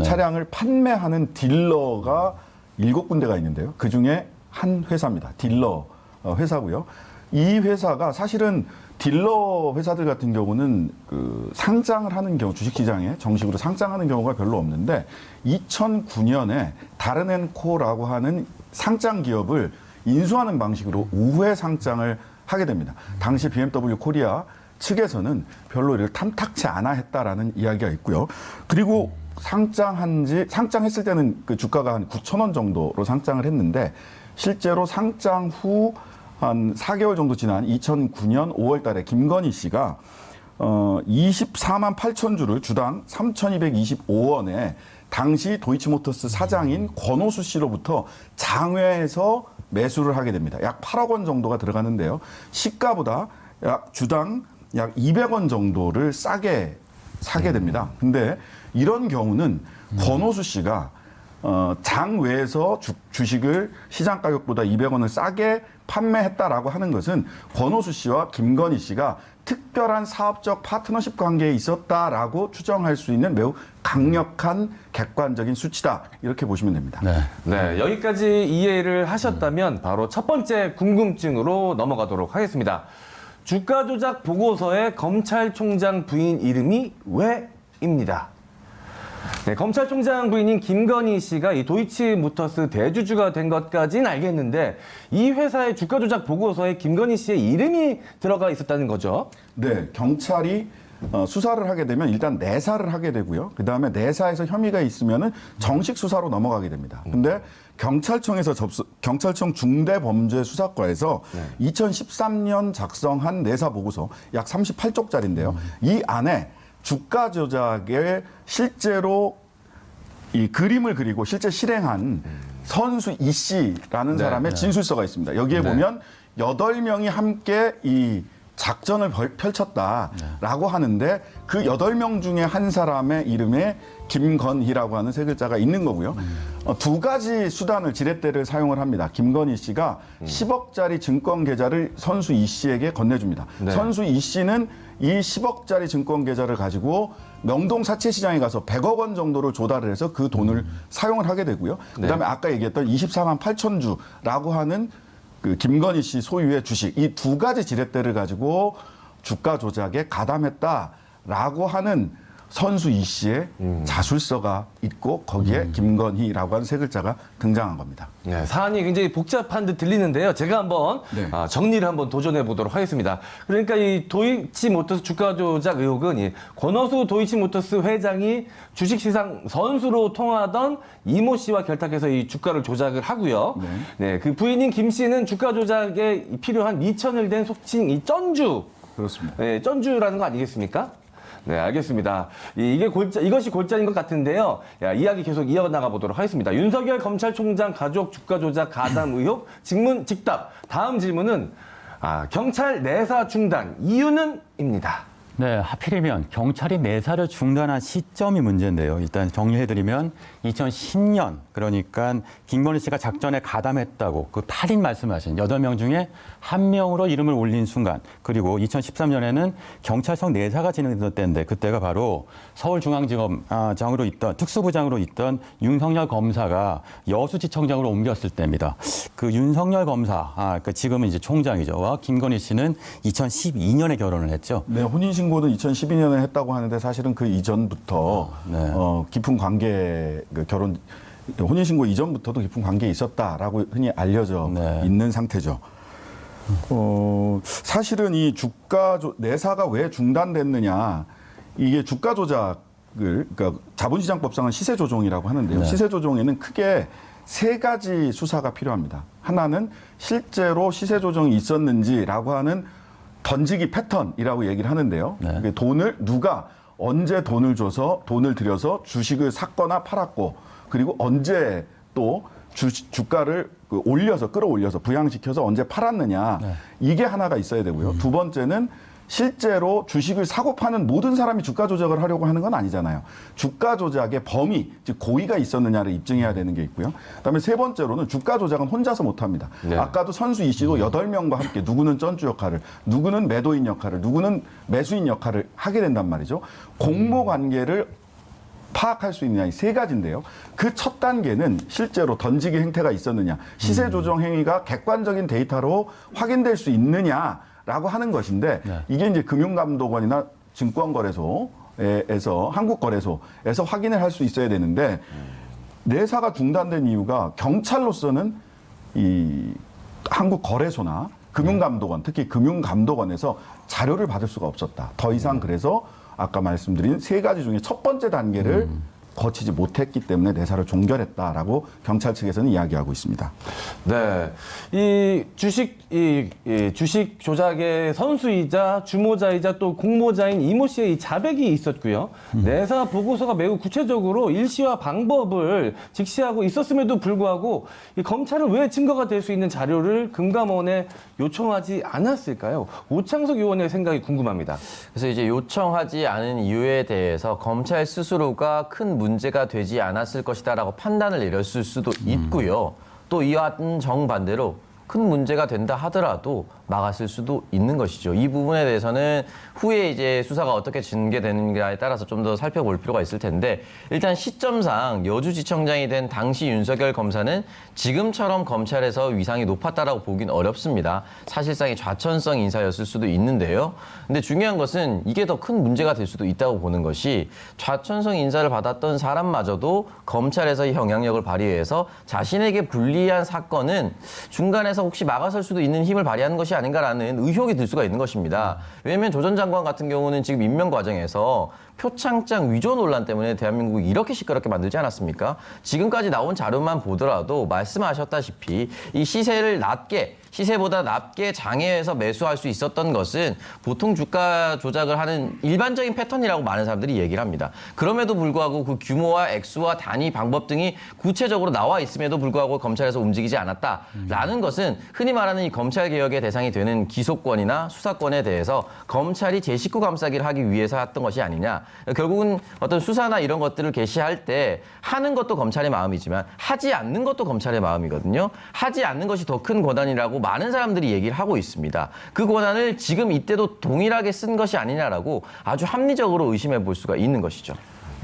차량을 판매하는 딜러가 7군데가 있는데요. 그 중에 한 회사입니다. 딜러 회사고요. 이 회사가 사실은 딜러 회사들 같은 경우는 그 상장을 하는 경우, 주식시장에 정식으로 상장하는 경우가 별로 없는데 2009년에 다른앤코라고 하는 상장 기업을 인수하는 방식으로 우회 상장을 하게 됩니다. 당시 BMW 코리아 측에서는 별로 이를 탐탁치 않아 했다라는 이야기가 있고요. 그리고 상장했을 때는 그 주가가 한 9,000원 정도로 상장을 했는데 실제로 상장 후 한 4개월 정도 지난 2009년 5월 달에 김건희 씨가 24만 8천 주를 주당 3,225원에 당시 도이치모터스 사장인 권오수 씨로부터 장외에서 매수를 하게 됩니다. 약 8억 원 정도가 들어가는데요. 시가보다 약 주당 약 200원 정도를 싸게 사게 됩니다. 근데 이런 경우는 권오수 씨가 장외에서 주식을 시장 가격보다 200원을 싸게 판매했다라고 하는 것은 권오수 씨와 김건희 씨가 특별한 사업적 파트너십 관계에 있었다라고 추정할 수 있는 매우 강력한 객관적인 수치다. 이렇게 보시면 됩니다. 네, 여기까지 이해를 하셨다면 바로 첫 번째 궁금증으로 넘어가도록 하겠습니다. 주가 조작 보고서에 검찰총장 부인 이름이 왜입니다. 네, 검찰총장 부인인 김건희 씨가 이 도이치모터스 대주주가 된 것까지는 알겠는데 이 회사의 주가 조작 보고서에 김건희 씨의 이름이 들어가 있었다는 거죠? 네, 경찰이 수사를 하게 되면 일단 내사를 하게 되고요. 그다음에 내사에서 혐의가 있으면은 정식 수사로 넘어가게 됩니다. 근데 경찰청 중대범죄수사과에서 2013년 작성한 내사 보고서 약 38쪽짜리인데요. 이 안에 주가 조작에 실제로 이 그림을 그리고 실제 실행한 선수 이 씨라는 사람의 진술서가 있습니다. 여기에 보면 8명이 함께 이 작전을 펼쳤다라고 하는데 그 8명 중에 한 사람의 이름에 김건희라고 하는 세 글자가 있는 거고요. 두 가지 수단을 지렛대를 사용을 합니다. 김건희 씨가 10억짜리 증권 계좌를 선수 이 씨에게 건네줍니다. 선수 이 씨는 이 10억짜리 증권 계좌를 가지고 명동 사채시장에 가서 100억 원 정도를 조달을 해서 그 돈을 사용을 하게 되고요. 그다음에 아까 얘기했던 24만 8천 주라고 하는 그 김건희 씨 소유의 주식, 이 두 가지 지렛대를 가지고 주가 조작에 가담했다라고 하는 선수 이 씨의 자술서가 있고 거기에 김건희라고 하는 세 글자가 등장한 겁니다. 네, 사안이 굉장히 복잡한 듯 들리는데요. 제가 한번 정리를 한번 도전해 보도록 하겠습니다. 그러니까 이 도이치모터스 주가 조작 의혹은 이 권오수 도이치모터스 회장이 주식시장 선수로 통하던 이모 씨와 결탁해서 이 주가를 조작을 하고요. 네, 그 부인인 김 씨는 주가 조작에 필요한 미천을 댄 속칭 이 쩐주. 그렇습니다. 네, 쩐주라는 거 아니겠습니까? 네, 알겠습니다. 이것이 골자인 것 같은데요. 이야기 계속 이어나가 보도록 하겠습니다. 윤석열 검찰총장 가족 주가 조작 가담 의혹 직문 직답. 다음 질문은 경찰 내사 중단 이유는?입니다. 네, 하필이면 경찰이 내사를 중단한 시점이 문제인데요. 일단 정리해드리면 2010년, 그러니까 김건희 씨가 작전에 가담했다고 그 8인 말씀하신 8명 중에 1명으로 이름을 올린 순간, 그리고 2013년에는 경찰청 내사가 진행되던 때인데 그때가 바로 서울중앙지검장으로 있던 특수부장으로 있던 윤석열 검사가 여수지청장으로 옮겼을 때입니다. 그 윤석열 검사, 그러니까 지금은 이제 총장이죠.와 김건희 씨는 2012년에 결혼을 했죠. 네, 혼인신고는 2012년에 했다고 하는데 사실은 그 이전부터 깊은 관계, 그 결혼, 혼인신고 이전부터도 깊은 관계에 있었다라고 흔히 알려져 있는 상태죠. 사실은 이 내사가 왜 중단됐느냐, 이게 주가 조작을, 그러니까 자본시장법상은 시세 조종이라고 하는데요. 시세 조종에는 크게 3가지 수사가 필요합니다. 하나는 실제로 시세 조정이 있었는지라고 하는 던지기 패턴이라고 얘기를 하는데요. 누가 언제 돈을 들여서 주식을 샀거나 팔았고, 그리고 언제 또 주가를 끌어올려서 부양시켜서 언제 팔았느냐. 이게 하나가 있어야 되고요. 두 번째는 실제로 주식을 사고 파는 모든 사람이 주가 조작을 하려고 하는 건 아니잖아요. 주가 조작의 범위, 즉 고의가 있었느냐를 입증해야 되는 게 있고요. 그다음에 세 번째로는 주가 조작은 혼자서 못합니다. 아까도 선수 이 씨도 8명과 함께 누구는 전주 역할을, 누구는 매도인 역할을, 누구는 매수인 역할을 하게 된단 말이죠. 공모 관계를 파악할 수 있느냐, 이 3가지인데요. 그 첫 단계는 실제로 던지기 행태가 있었느냐, 시세 조정 행위가 객관적인 데이터로 확인될 수 있느냐라고 하는 것인데, 이게 이제 금융감독원이나 증권거래소에서, 한국거래소에서 확인을 할 수 있어야 되는데, 내사가 중단된 이유가 경찰로서는 이 한국거래소나 금융감독원, 특히 금융감독원에서 자료를 받을 수가 없었다. 더 이상 그래서 아까 말씀드린 3가지 중에 첫 번째 단계를 거치지 못했기 때문에 내사를 종결했다라고 경찰 측에서는 이야기하고 있습니다. 네, 이 주식 조작의 선수이자 주모자이자 또 공모자인 이모 씨의 이 자백이 있었고요. 내사 보고서가 매우 구체적으로 일시와 방법을 직시하고 있었음에도 불구하고 이 검찰은 왜 증거가 될 수 있는 자료를 금감원에 요청하지 않았을까요? 오창석 의원의 생각이 궁금합니다. 그래서 이제 요청하지 않은 이유에 대해서 검찰 스스로가 큰 문제가 되지 않았을 것이다라고 판단을 내렸을 수도 있고요. 또 이와 정반대로 큰 문제가 된다 하더라도 막았을 수도 있는 것이죠. 이 부분에 대해서는 후에 이제 수사가 어떻게 전개되는가에 따라서 좀 더 살펴볼 필요가 있을 텐데, 일단 시점상 여주지청장이 된 당시 윤석열 검사는 지금처럼 검찰에서 위상이 높았다라고 보긴 어렵습니다. 사실상의 좌천성 인사였을 수도 있는데요. 근데 중요한 것은 이게 더 큰 문제가 될 수도 있다고 보는 것이, 좌천성 인사를 받았던 사람마저도 검찰에서 영향력을 발휘해서 자신에게 불리한 사건은 중간에서 혹시 막아설 수도 있는 힘을 발휘하는 것이 아닌가라는 의혹이 들 수가 있는 것입니다. 왜냐하면 조 전 장관 같은 경우는 지금 임명 과정에서 표창장 위조 논란 때문에 대한민국이 이렇게 시끄럽게 만들지 않았습니까? 지금까지 나온 자료만 보더라도 말씀하셨다시피 이 시세보다 낮게 장외에서 매수할 수 있었던 것은 보통 주가 조작을 하는 일반적인 패턴이라고 많은 사람들이 얘기를 합니다. 그럼에도 불구하고 그 규모와 액수와 단위 방법 등이 구체적으로 나와 있음에도 불구하고 검찰에서 움직이지 않았다라는 것은 흔히 말하는 이 검찰개혁의 대상이 되는 기소권이나 수사권에 대해서 검찰이 제19 감싸기를 하기 위해서 했던 것이 아니냐. 결국은 어떤 수사나 이런 것들을 개시할 때 하는 것도 검찰의 마음이지만 하지 않는 것도 검찰의 마음이거든요. 하지 않는 것이 더 큰 권한이라고 많은 사람들이 얘기를 하고 있습니다. 그 권한을 지금 이때도 동일하게 쓴 것이 아니냐라고 아주 합리적으로 의심해 볼 수가 있는 것이죠.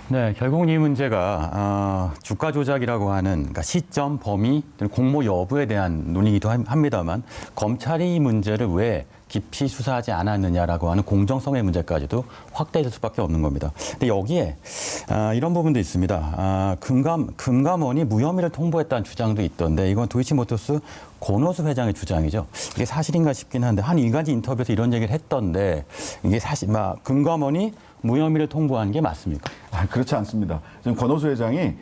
네, 결국은 이 문제가 주가 조작이라고 하는, 그러니까 시점, 범위, 공모 여부에 대한 논의이기도 합니다만, 검찰이 이 문제를 왜 깊이 수사하지 않았느냐라고 하는 공정성의 문제까지도 확대될 수밖에 없는 겁니다. 근데 여기에 이런 부분도 있습니다. 금감원이 무혐의를 통보했다는 주장도 있던데, 이건 도이치모터스 권오수 회장의 주장이죠. 이게 사실인가 싶긴 한데, 한 일간지 인터뷰에서 이런 얘기를 했던데, 이게 사실 금감원이 무혐의를 통보한 게 맞습니까? 그렇지 않습니다. 지금 권오수 회장이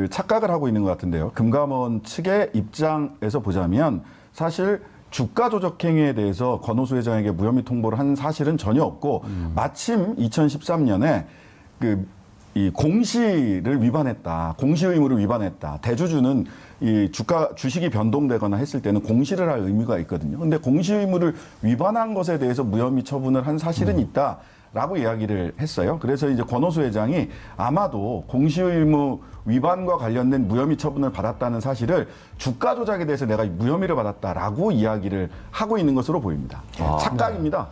착각을 하고 있는 것 같은데요. 금감원 측의 입장에서 보자면 사실 주가 조작 행위에 대해서 권오수 회장에게 무혐의 통보를 한 사실은 전혀 없고, 마침 2013년에 이 공시를 위반했다, 공시 의무를 위반했다. 대주주는 이 주식이 변동되거나 했을 때는 공시를 할 의무가 있거든요. 근데 공시 의무를 위반한 것에 대해서 무혐의 처분을 한 사실은 있다. 라고 이야기를 했어요. 그래서 이제 권오수 회장이 아마도 공시의무 위반과 관련된 무혐의 처분을 받았다는 사실을 주가 조작에 대해서 내가 무혐의를 받았다라고 이야기를 하고 있는 것으로 보입니다. 착각입니다.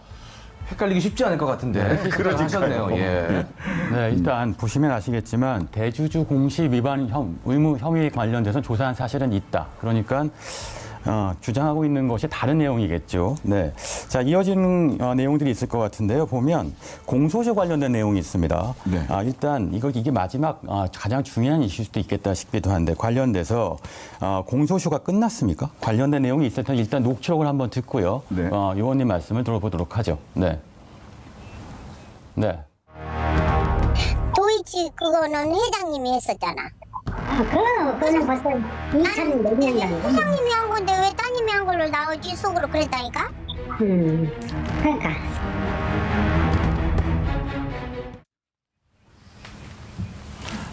헷갈리기 쉽지 않을 것 같은데. 그러셨네요. 예. 네, 일단 보시면 아시겠지만 대주주 공시 위반 의무 혐의 관련돼서 조사한 사실은 있다. 그러니까 주장하고 있는 것이 다른 내용이겠죠. 네. 자, 이어지는 내용들이 있을 것 같은데요. 보면 공소시효 관련된 내용이 있습니다. 네. 일단 이게 마지막 가장 중요한 이슈일 수도 있겠다 싶기도 한데 관련돼서 공소시효가 끝났습니까? 관련된 내용이 있을 텐데 일단 녹취록을 한번 듣고요. 네. 의원님 말씀을 들어보도록 하죠. 네. 네. 도이치 그거는 회장님이 했었잖아. 그거는 벌써 2004년이야. 회장님이 한 건데 왜 따님이 한 걸로 나오지 속으로 그랬다니까? 그러니까.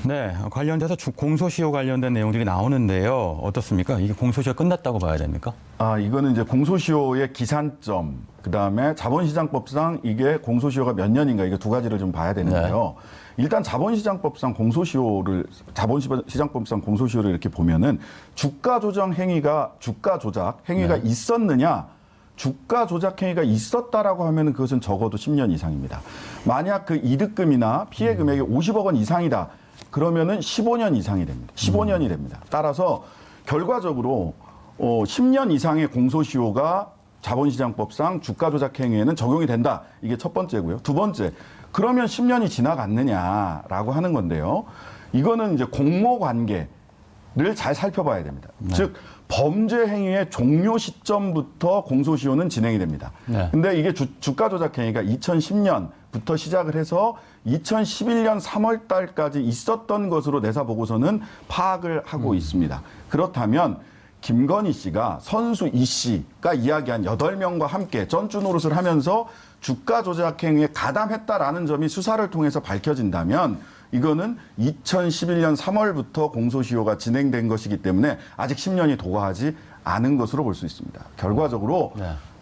네, 관련돼서 공소시효 관련된 내용들이 나오는데요. 어떻습니까? 이게 공소시효 끝났다고 봐야 됩니까? 이거는 이제 공소시효의 기산점, 그 다음에 자본시장법상 이게 공소시효가 몇 년인가 이게 두 가지를 좀 봐야 되는데요. 일단 자본시장법상 공소시효를 이렇게 보면은 주가 조작 행위가 있었느냐? 주가 조작 행위가 있었다라고 하면은 그것은 적어도 10년 이상입니다. 만약 그 이득금이나 피해 금액이 50억 원 이상이다. 그러면은 15년 이상이 됩니다. 15년이 됩니다. 따라서 결과적으로 10년 이상의 공소시효가 자본시장법상 주가 조작 행위에는 적용이 된다. 이게 첫 번째고요. 두 번째, 그러면 10년이 지나갔느냐라고 하는 건데요. 이거는 이제 공모 관계를 잘 살펴봐야 됩니다. 즉 범죄 행위의 종료 시점부터 공소시효는 진행이 됩니다. 근데 이게 주가 조작 행위가 2010년부터 시작을 해서 2011년 3월 달까지 있었던 것으로 내사 보고서는 파악을 하고 있습니다. 그렇다면 김건희 씨가 선수 이 씨가 이야기한 8명과 함께 전주 노릇을 하면서 주가 조작 행위에 가담했다라는 점이 수사를 통해서 밝혀진다면 이거는 2011년 3월부터 공소시효가 진행된 것이기 때문에 아직 10년이 도과하지 않은 것으로 볼 수 있습니다. 결과적으로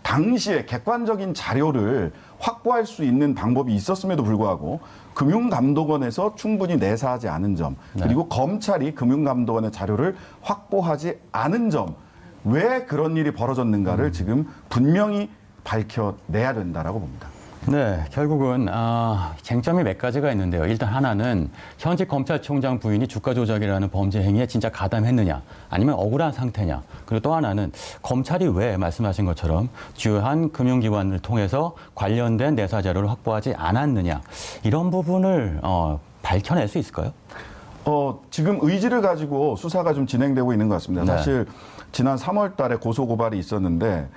당시에 객관적인 자료를 확보할 수 있는 방법이 있었음에도 불구하고 금융감독원에서 충분히 내사하지 않은 점, 그리고 검찰이 금융감독원의 자료를 확보하지 않은 점, 왜 그런 일이 벌어졌는가를 지금 분명히 밝혀내야 된다라고 봅니다. 네, 결국은 쟁점이 몇 가지가 있는데요. 일단 하나는 현직 검찰총장 부인이 주가 조작이라는 범죄 행위에 진짜 가담했느냐, 아니면 억울한 상태냐. 그리고 또 하나는 검찰이 왜 말씀하신 것처럼 주요한 금융기관을 통해서 관련된 내사 자료를 확보하지 않았느냐. 이런 부분을 밝혀낼 수 있을까요? 지금 의지를 가지고 수사가 좀 진행되고 있는 것 같습니다. 사실 지난 3월 달에 고소고발이 있었는데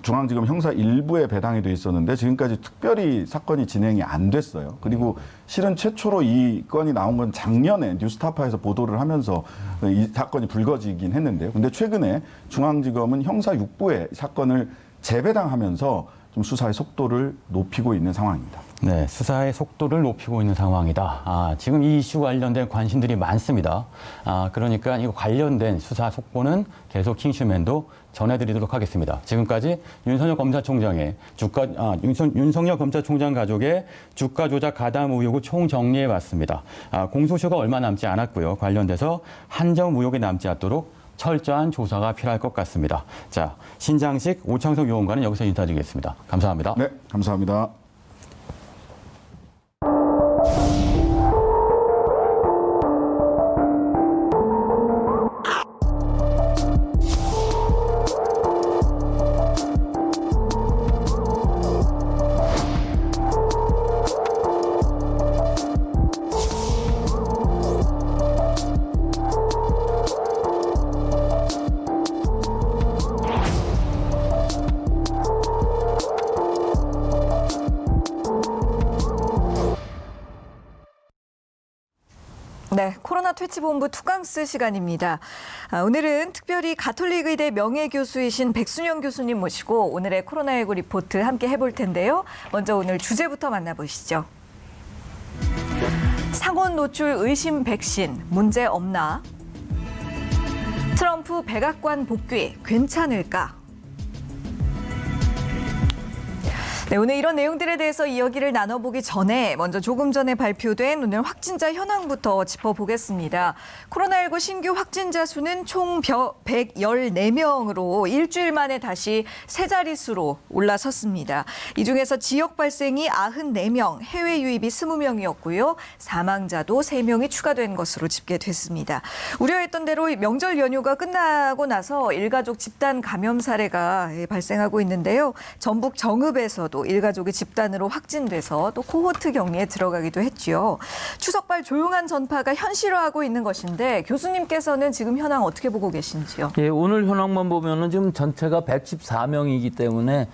중앙지검 형사 1부에 배당이 돼 있었는데 지금까지 특별히 사건이 진행이 안 됐어요. 그리고 실은 최초로 이 건이 나온 건 작년에 뉴스타파에서 보도를 하면서 이 사건이 불거지긴 했는데요. 근데 최근에 중앙지검은 형사 6부에 사건을 재배당하면서 좀 수사의 속도를 높이고 있는 상황입니다. 네, 수사의 속도를 높이고 있는 상황이다. 지금 이 이슈 관련된 관심들이 많습니다. 그러니까 이거 관련된 수사 속보는 계속 킹슈맨도 전해드리도록 하겠습니다. 지금까지 윤석열 검사총장의 윤석열 검찰총장 가족의 주가 조작 가담 의혹을 총정리해봤습니다. 공소시효가 얼마 남지 않았고요. 관련돼서 한 점 의혹이 남지 않도록 철저한 조사가 필요할 것 같습니다. 자, 신장식 오창석 의원과는 여기서 인사드리겠습니다. 감사합니다. 네, 감사합니다. 네, 코로나 퇴치본부 투강스 시간입니다. 오늘은 특별히 가톨릭의대 명예교수이신 백순영 교수님 모시고 오늘의 코로나19 리포트 함께 해볼 텐데요. 먼저 오늘 주제부터 만나보시죠. 상온 노출 의심 백신 문제 없나? 트럼프 백악관 복귀 괜찮을까? 네, 오늘 이런 내용들에 대해서 이야기를 나눠보기 전에 먼저 조금 전에 발표된 오늘 확진자 현황부터 짚어보겠습니다. 코로나19 신규 확진자 수는 총 114명으로 일주일 만에 다시 세 자릿수로 올라섰습니다. 이 중에서 지역 발생이 94명, 해외 유입이 20명이었고요. 사망자도 3명이 추가된 것으로 집계됐습니다. 우려했던 대로 명절 연휴가 끝나고 나서 일가족 집단 감염 사례가 발생하고 있는데요. 전북 정읍에서도 일가족이 집단으로 확진돼서 또 코호트 격리에 들어가기도 했죠. 추석발 조용한 전파가 현실화하고 있는 것인데 교수님께서는 지금 현황 어떻게 보고 계신지요? 예, 오늘 현황만 보면은 지금 전체가 114명이기 때문에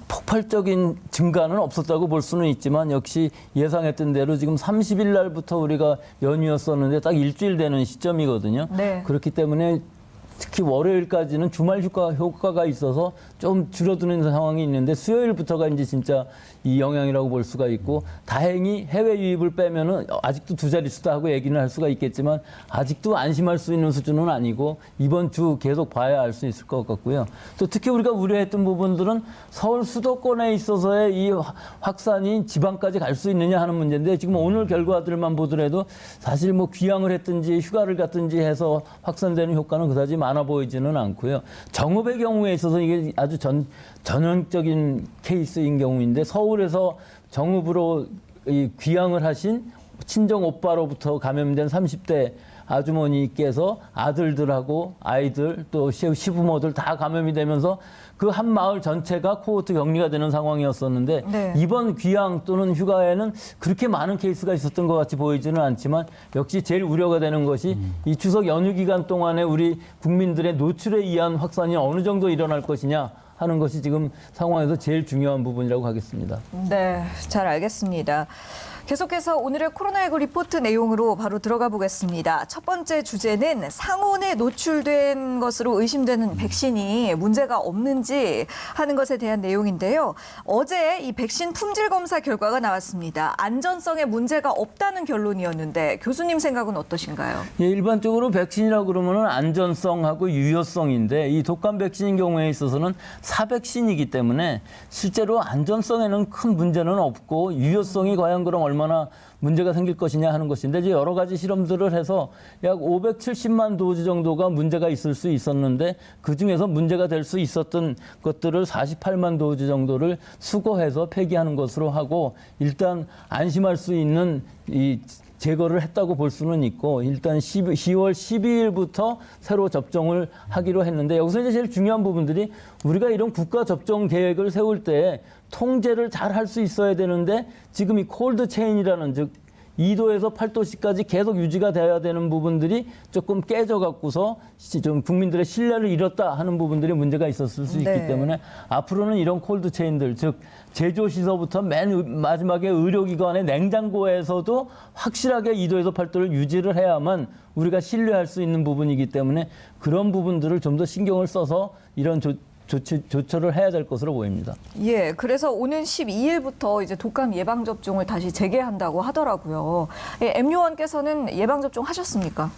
폭발적인 증가는 없었다고 볼 수는 있지만 역시 예상했던 대로 지금 30일 날부터 우리가 연휴였었는데 딱 일주일 되는 시점이거든요. 네. 그렇기 때문에 특히 월요일까지는 주말 효과가 있어서 좀 줄어드는 상황이 있는데 수요일부터가 이제 진짜 이 영향이라고 볼 수가 있고 다행히 해외 유입을 빼면은 아직도 두 자릿수다 하고 얘기는 할 수가 있겠지만 아직도 안심할 수 있는 수준은 아니고 이번 주 계속 봐야 알 수 있을 것 같고요. 또 특히 우리가 우려했던 부분들은 서울 수도권에 있어서의 이 확산이 지방까지 갈 수 있느냐 하는 문제인데 지금 오늘 결과들만 보더라도 사실 뭐 귀향을 했든지 휴가를 갔든지 해서 확산되는 효과는 그다지 많아 보이지는 않고요. 정읍의 경우에 있어서 이게 아주 전형적인 케이스인 경우인데 서울에서 정읍으로 이 귀향을 하신 친정 오빠로부터 감염된 30대 아주머니께서 아들들하고 아이들 또 시부모들 다 감염이 되면서 그 한 마을 전체가 코호트 격리가 되는 상황이었었는데 네. 이번 귀향 또는 휴가에는 그렇게 많은 케이스가 있었던 것 같이 보이지는 않지만 역시 제일 우려가 되는 것이 이 추석 연휴 기간 동안에 우리 국민들의 노출에 의한 확산이 어느 정도 일어날 것이냐 하는 것이 지금 상황에서 제일 중요한 부분이라고 하겠습니다. 네, 잘 알겠습니다. 계속해서 오늘의 코로나19 리포트 내용으로 바로 들어가 보겠습니다. 첫 번째 주제는 상온에 노출된 것으로 의심되는 백신이 문제가 없는지 하는 것에 대한 내용인데요. 어제 이 백신 품질 검사 결과가 나왔습니다. 안전성에 문제가 없다는 결론이었는데 교수님 생각은 어떠신가요? 예, 일반적으로 백신이라고 그러면은 안전성하고 유효성인데 이 독감 백신인 경우에 있어서는 사백신이기 때문에 실제로 안전성에는 큰 문제는 없고 유효성이 과연 그럼 얼마나 문제가 생길 것이냐 하는 것인데 이제 여러 가지 실험들을 해서 약 570만 도즈 정도가 문제가 있을 수 있었는데 그중에서 문제가 될 수 있었던 것들을 48만 도즈 정도를 수거해서 폐기하는 것으로 하고 일단 안심할 수 있는 이 제거를 했다고 볼 수는 있고 일단 10월 12일부터 새로 접종을 하기로 했는데 여기서 이제 제일 중요한 부분들이 우리가 이런 국가 접종 계획을 세울 때 통제를 잘 할 수 있어야 되는데 지금 이 콜드 체인이라는 즉 2도에서 8도씨까지 계속 유지가 돼야 되는 부분들이 조금 깨져갖고서 좀 국민들의 신뢰를 잃었다 하는 부분들이 문제가 있었을 수 있기 네. 때문에 앞으로는 이런 콜드 체인들 즉 제조시서부터 맨 마지막에 의료기관의 냉장고에서도 확실하게 2도에서 8도를 유지를 해야만 우리가 신뢰할 수 있는 부분이기 때문에 그런 부분들을 좀 더 신경을 써서 이런 조처를 해야 될 것으로 보입니다. 예, 그래서 오는 12일부터 이제 독감 예방 접종을 다시 재개한다고 하더라고요. 예, M요원께서는 예방 접종 하셨습니까?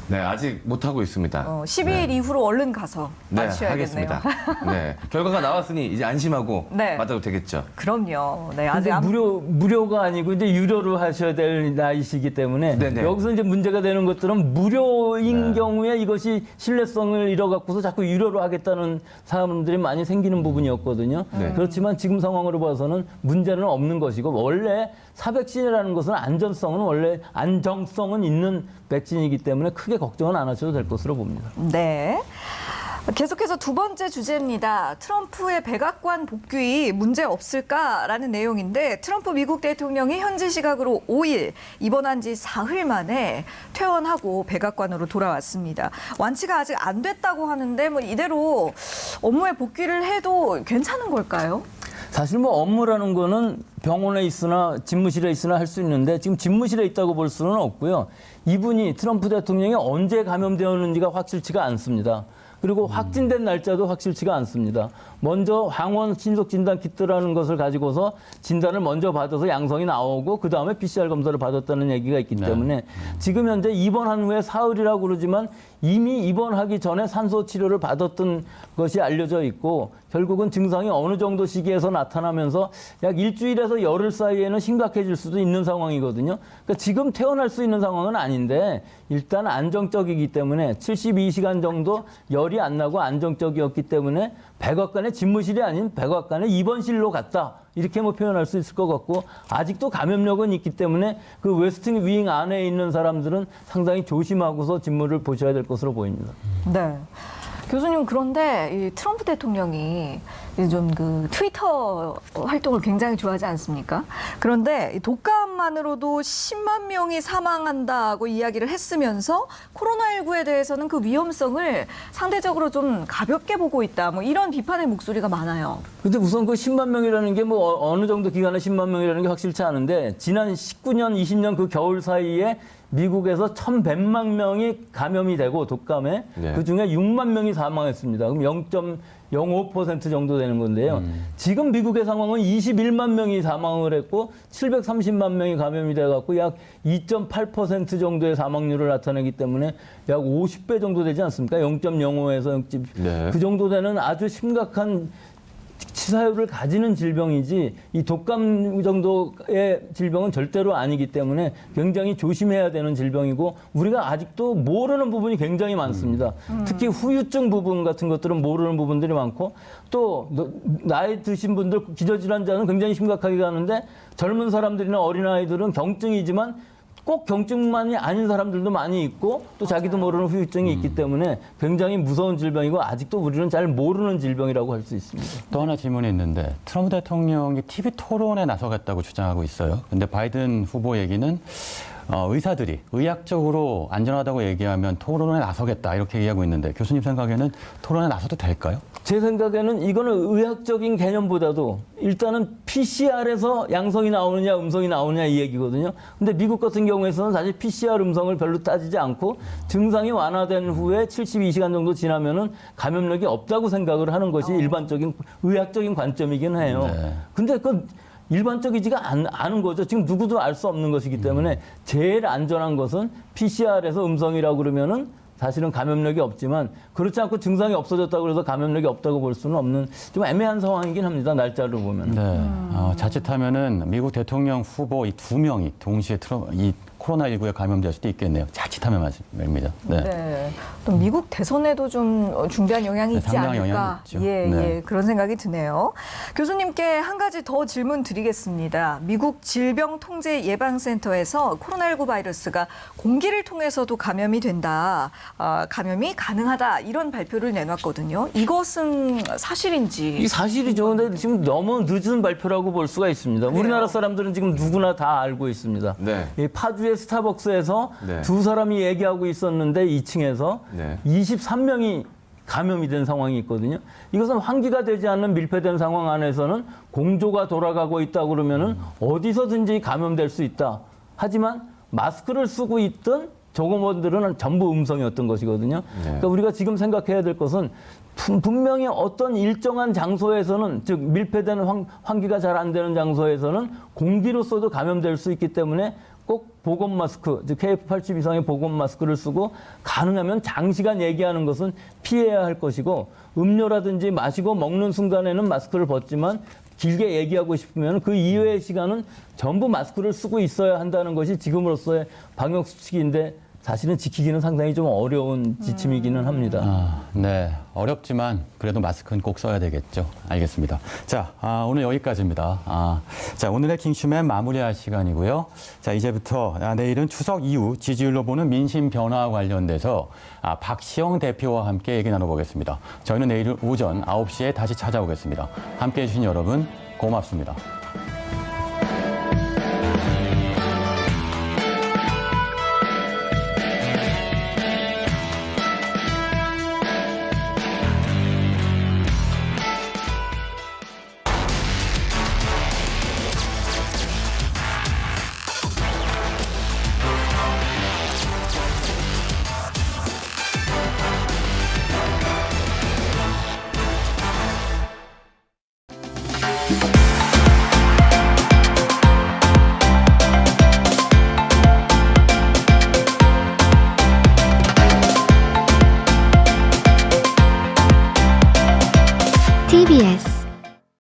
네, 아직 못 하고 있습니다. 12일 이후로 얼른 가서 네, 맞으셔야겠네요. 하겠습니다. 네. 결과가 나왔으니 이제 안심하고 네. 맞아도 되겠죠. 그럼요. 네, 근데 아직 무료가 아니고 이제 유료로 하셔야 될 나이시기 때문에 네네. 여기서 이제 문제가 되는 것들은 무료인 경우에 이것이 신뢰성을 잃어갖고서 자꾸 유료로 하겠다는 사람들이 많이 생기는 부분이었거든요. 네. 그렇지만 지금 상황으로 봐서는 문제는 없는 것이고 원래 사백신이라는 것은 안정성은 있는 백신이기 때문에 크게 걱정은 안 하셔도 될 것으로 봅니다. 네. 계속해서 두 번째 주제입니다. 트럼프의 백악관 복귀 문제 없을까라는 내용인데 트럼프 미국 대통령이 현지 시각으로 5일 입원한 지 사흘 만에 퇴원하고 백악관으로 돌아왔습니다. 완치가 아직 안 됐다고 하는데 뭐 이대로 업무에 복귀를 해도 괜찮은 걸까요? 사실 뭐 업무라는 거는 병원에 있으나 집무실에 있으나 할 수 있는데 지금 집무실에 있다고 볼 수는 없고요. 이분이 트럼프 대통령이 언제 감염되었는지가 확실치가 않습니다. 그리고 확진된 날짜도 확실치가 않습니다. 먼저 항원 신속 진단 키트라는 것을 가지고서 진단을 먼저 받아서 양성이 나오고 그 다음에 PCR 검사를 받았다는 얘기가 있기 때문에 지금 현재 입원한 후에 사흘이라고 그러지만 이미 입원하기 전에 산소 치료를 받았던 것이 알려져 있고 결국은 증상이 어느 정도 시기에서 나타나면서 약 일주일에서 열흘 사이에는 심각해질 수도 있는 상황이거든요. 그러니까 지금 퇴원할 수 있는 상황은 아닌데 일단 안정적이기 때문에 72시간 정도 열이 안 나고 안정적이었기 때문에 백악관의 집무실이 아닌 백악관의 입원실로 갔다. 이렇게 뭐 표현할 수 있을 것 같고 아직도 감염력은 있기 때문에 그 웨스팅 윙 안에 있는 사람들은 상당히 조심하고서 직무를 보셔야 될 것으로 보입니다. 네. 교수님, 그런데 이 트럼프 대통령이 좀 그 트위터 활동을 굉장히 좋아하지 않습니까? 그런데 이 독감만으로도 10만 명이 사망한다고 이야기를 했으면서 코로나19에 대해서는 그 위험성을 상대적으로 좀 가볍게 보고 있다. 뭐 이런 비판의 목소리가 많아요. 근데 우선 그 10만 명이라는 게 뭐 어느 정도 기간에 10만 명이라는 게 확실치 않은데 지난 19년, 20년 그 겨울 사이에 미국에서 1,100만 명이 감염이 되고 독감에 그중에 6만 명이 사망했습니다. 그럼 0.05% 정도 되는 건데요. 지금 미국의 상황은 21만 명이 사망을 했고 730만 명이 감염이 돼갖고 약 2.8% 정도의 사망률을 나타내기 때문에 약 50배 정도 되지 않습니까? 0.05에서 0. 그 정도 되는 아주 심각한 치사율을 가지는 질병이지 이 독감 정도의 질병은 절대로 아니기 때문에 굉장히 조심해야 되는 질병이고 우리가 아직도 모르는 부분이 굉장히 많습니다. 특히 후유증 부분 같은 것들은 모르는 부분들이 많고 또 나이 드신 분들 기저질환자는 굉장히 심각하게 가는데 젊은 사람들이나 어린아이들은 경증이지만 꼭 경증만이 아닌 사람들도 많이 있고 또 자기도 모르는 후유증이 있기 때문에 굉장히 무서운 질병이고 아직도 우리는 잘 모르는 질병이라고 할 수 있습니다. 또 하나 질문이 있는데 트럼프 대통령이 TV 토론에 나서겠다고 주장하고 있어요. 근데 바이든 후보 얘기는 의사들이 의학적으로 안전하다고 얘기하면 토론에 나서겠다 이렇게 얘기하고 있는데 교수님 생각에는 토론에 나서도 될까요? 제 생각에는 이거는 의학적인 개념보다도 일단은 PCR에서 양성이 나오느냐 음성이 나오느냐 이 얘기거든요. 근데 미국 같은 경우에서는 사실 PCR 음성을 별로 따지지 않고 증상이 완화된 후에 72시간 정도 지나면은 감염력이 없다고 생각을 하는 것이 일반적인 의학적인 관점이긴 해요. 근데 그 일반적이지가 않은 거죠. 지금 누구도 알 수 없는 것이기 때문에 제일 안전한 것은 PCR에서 음성이라고 그러면은 사실은 감염력이 없지만 그렇지 않고 증상이 없어졌다고 해서 감염력이 없다고 볼 수는 없는 좀 애매한 상황이긴 합니다. 날짜를 보면. 네. 자칫하면은 미국 대통령 후보 이 두 명이 동시에 이 코로나19에 감염될 수도 있겠네요. 자칫하면 말입니다. 네. 또 미국 대선에도 좀 중대한 영향이 있지 상당한 않을까. 영향이 있죠. 예, 그런 생각이 드네요. 교수님께 한 가지 더 질문 드리겠습니다. 미국 질병통제예방센터에서 코로나19 바이러스가 공기를 통해서도 감염이 된다, 감염이 가능하다 이런 발표를 내놨거든요. 이것은 사실인지? 이 사실이죠. 근데 지금 너무 늦은 발표라고 볼 수가 있습니다. 그래요? 우리나라 사람들은 지금 누구나 다 알고 있습니다. 이 파주의 스타벅스에서 두 사람이 얘기하고 있었는데 2층에서 23명이 감염이 된 상황이 있거든요. 이것은 환기가 되지 않는 밀폐된 상황 안에서는 공조가 돌아가고 있다 그러면은 어디서든지 감염될 수 있다. 하지만 마스크를 쓰고 있던 종업원들은 전부 음성이었던 것이거든요. 그러니까 우리가 지금 생각해야 될 것은 분명히 어떤 일정한 장소에서는 즉 밀폐된 환기가 잘 안 되는 장소에서는 공기로서도 감염될 수 있기 때문에 꼭 보건 마스크, 즉 KF80 이상의 보건 마스크를 쓰고 가능하면 장시간 얘기하는 것은 피해야 할 것이고 음료라든지 마시고 먹는 순간에는 마스크를 벗지만 길게 얘기하고 싶으면 그 이외의 시간은 전부 마스크를 쓰고 있어야 한다는 것이 지금으로서의 방역 수칙인데 사실은 지키기는 상당히 좀 어려운 지침이기는 합니다. 네, 어렵지만 그래도 마스크는 꼭 써야 되겠죠. 알겠습니다. 자, 오늘 여기까지입니다. 자, 오늘의 킹슈맨 마무리할 시간이고요. 자, 이제부터 내일은 추석 이후 지지율로 보는 민심 변화와 관련돼서 박시영 대표와 함께 얘기 나눠보겠습니다. 저희는 내일 오전 9시에 다시 찾아오겠습니다. 함께해 주신 여러분 고맙습니다.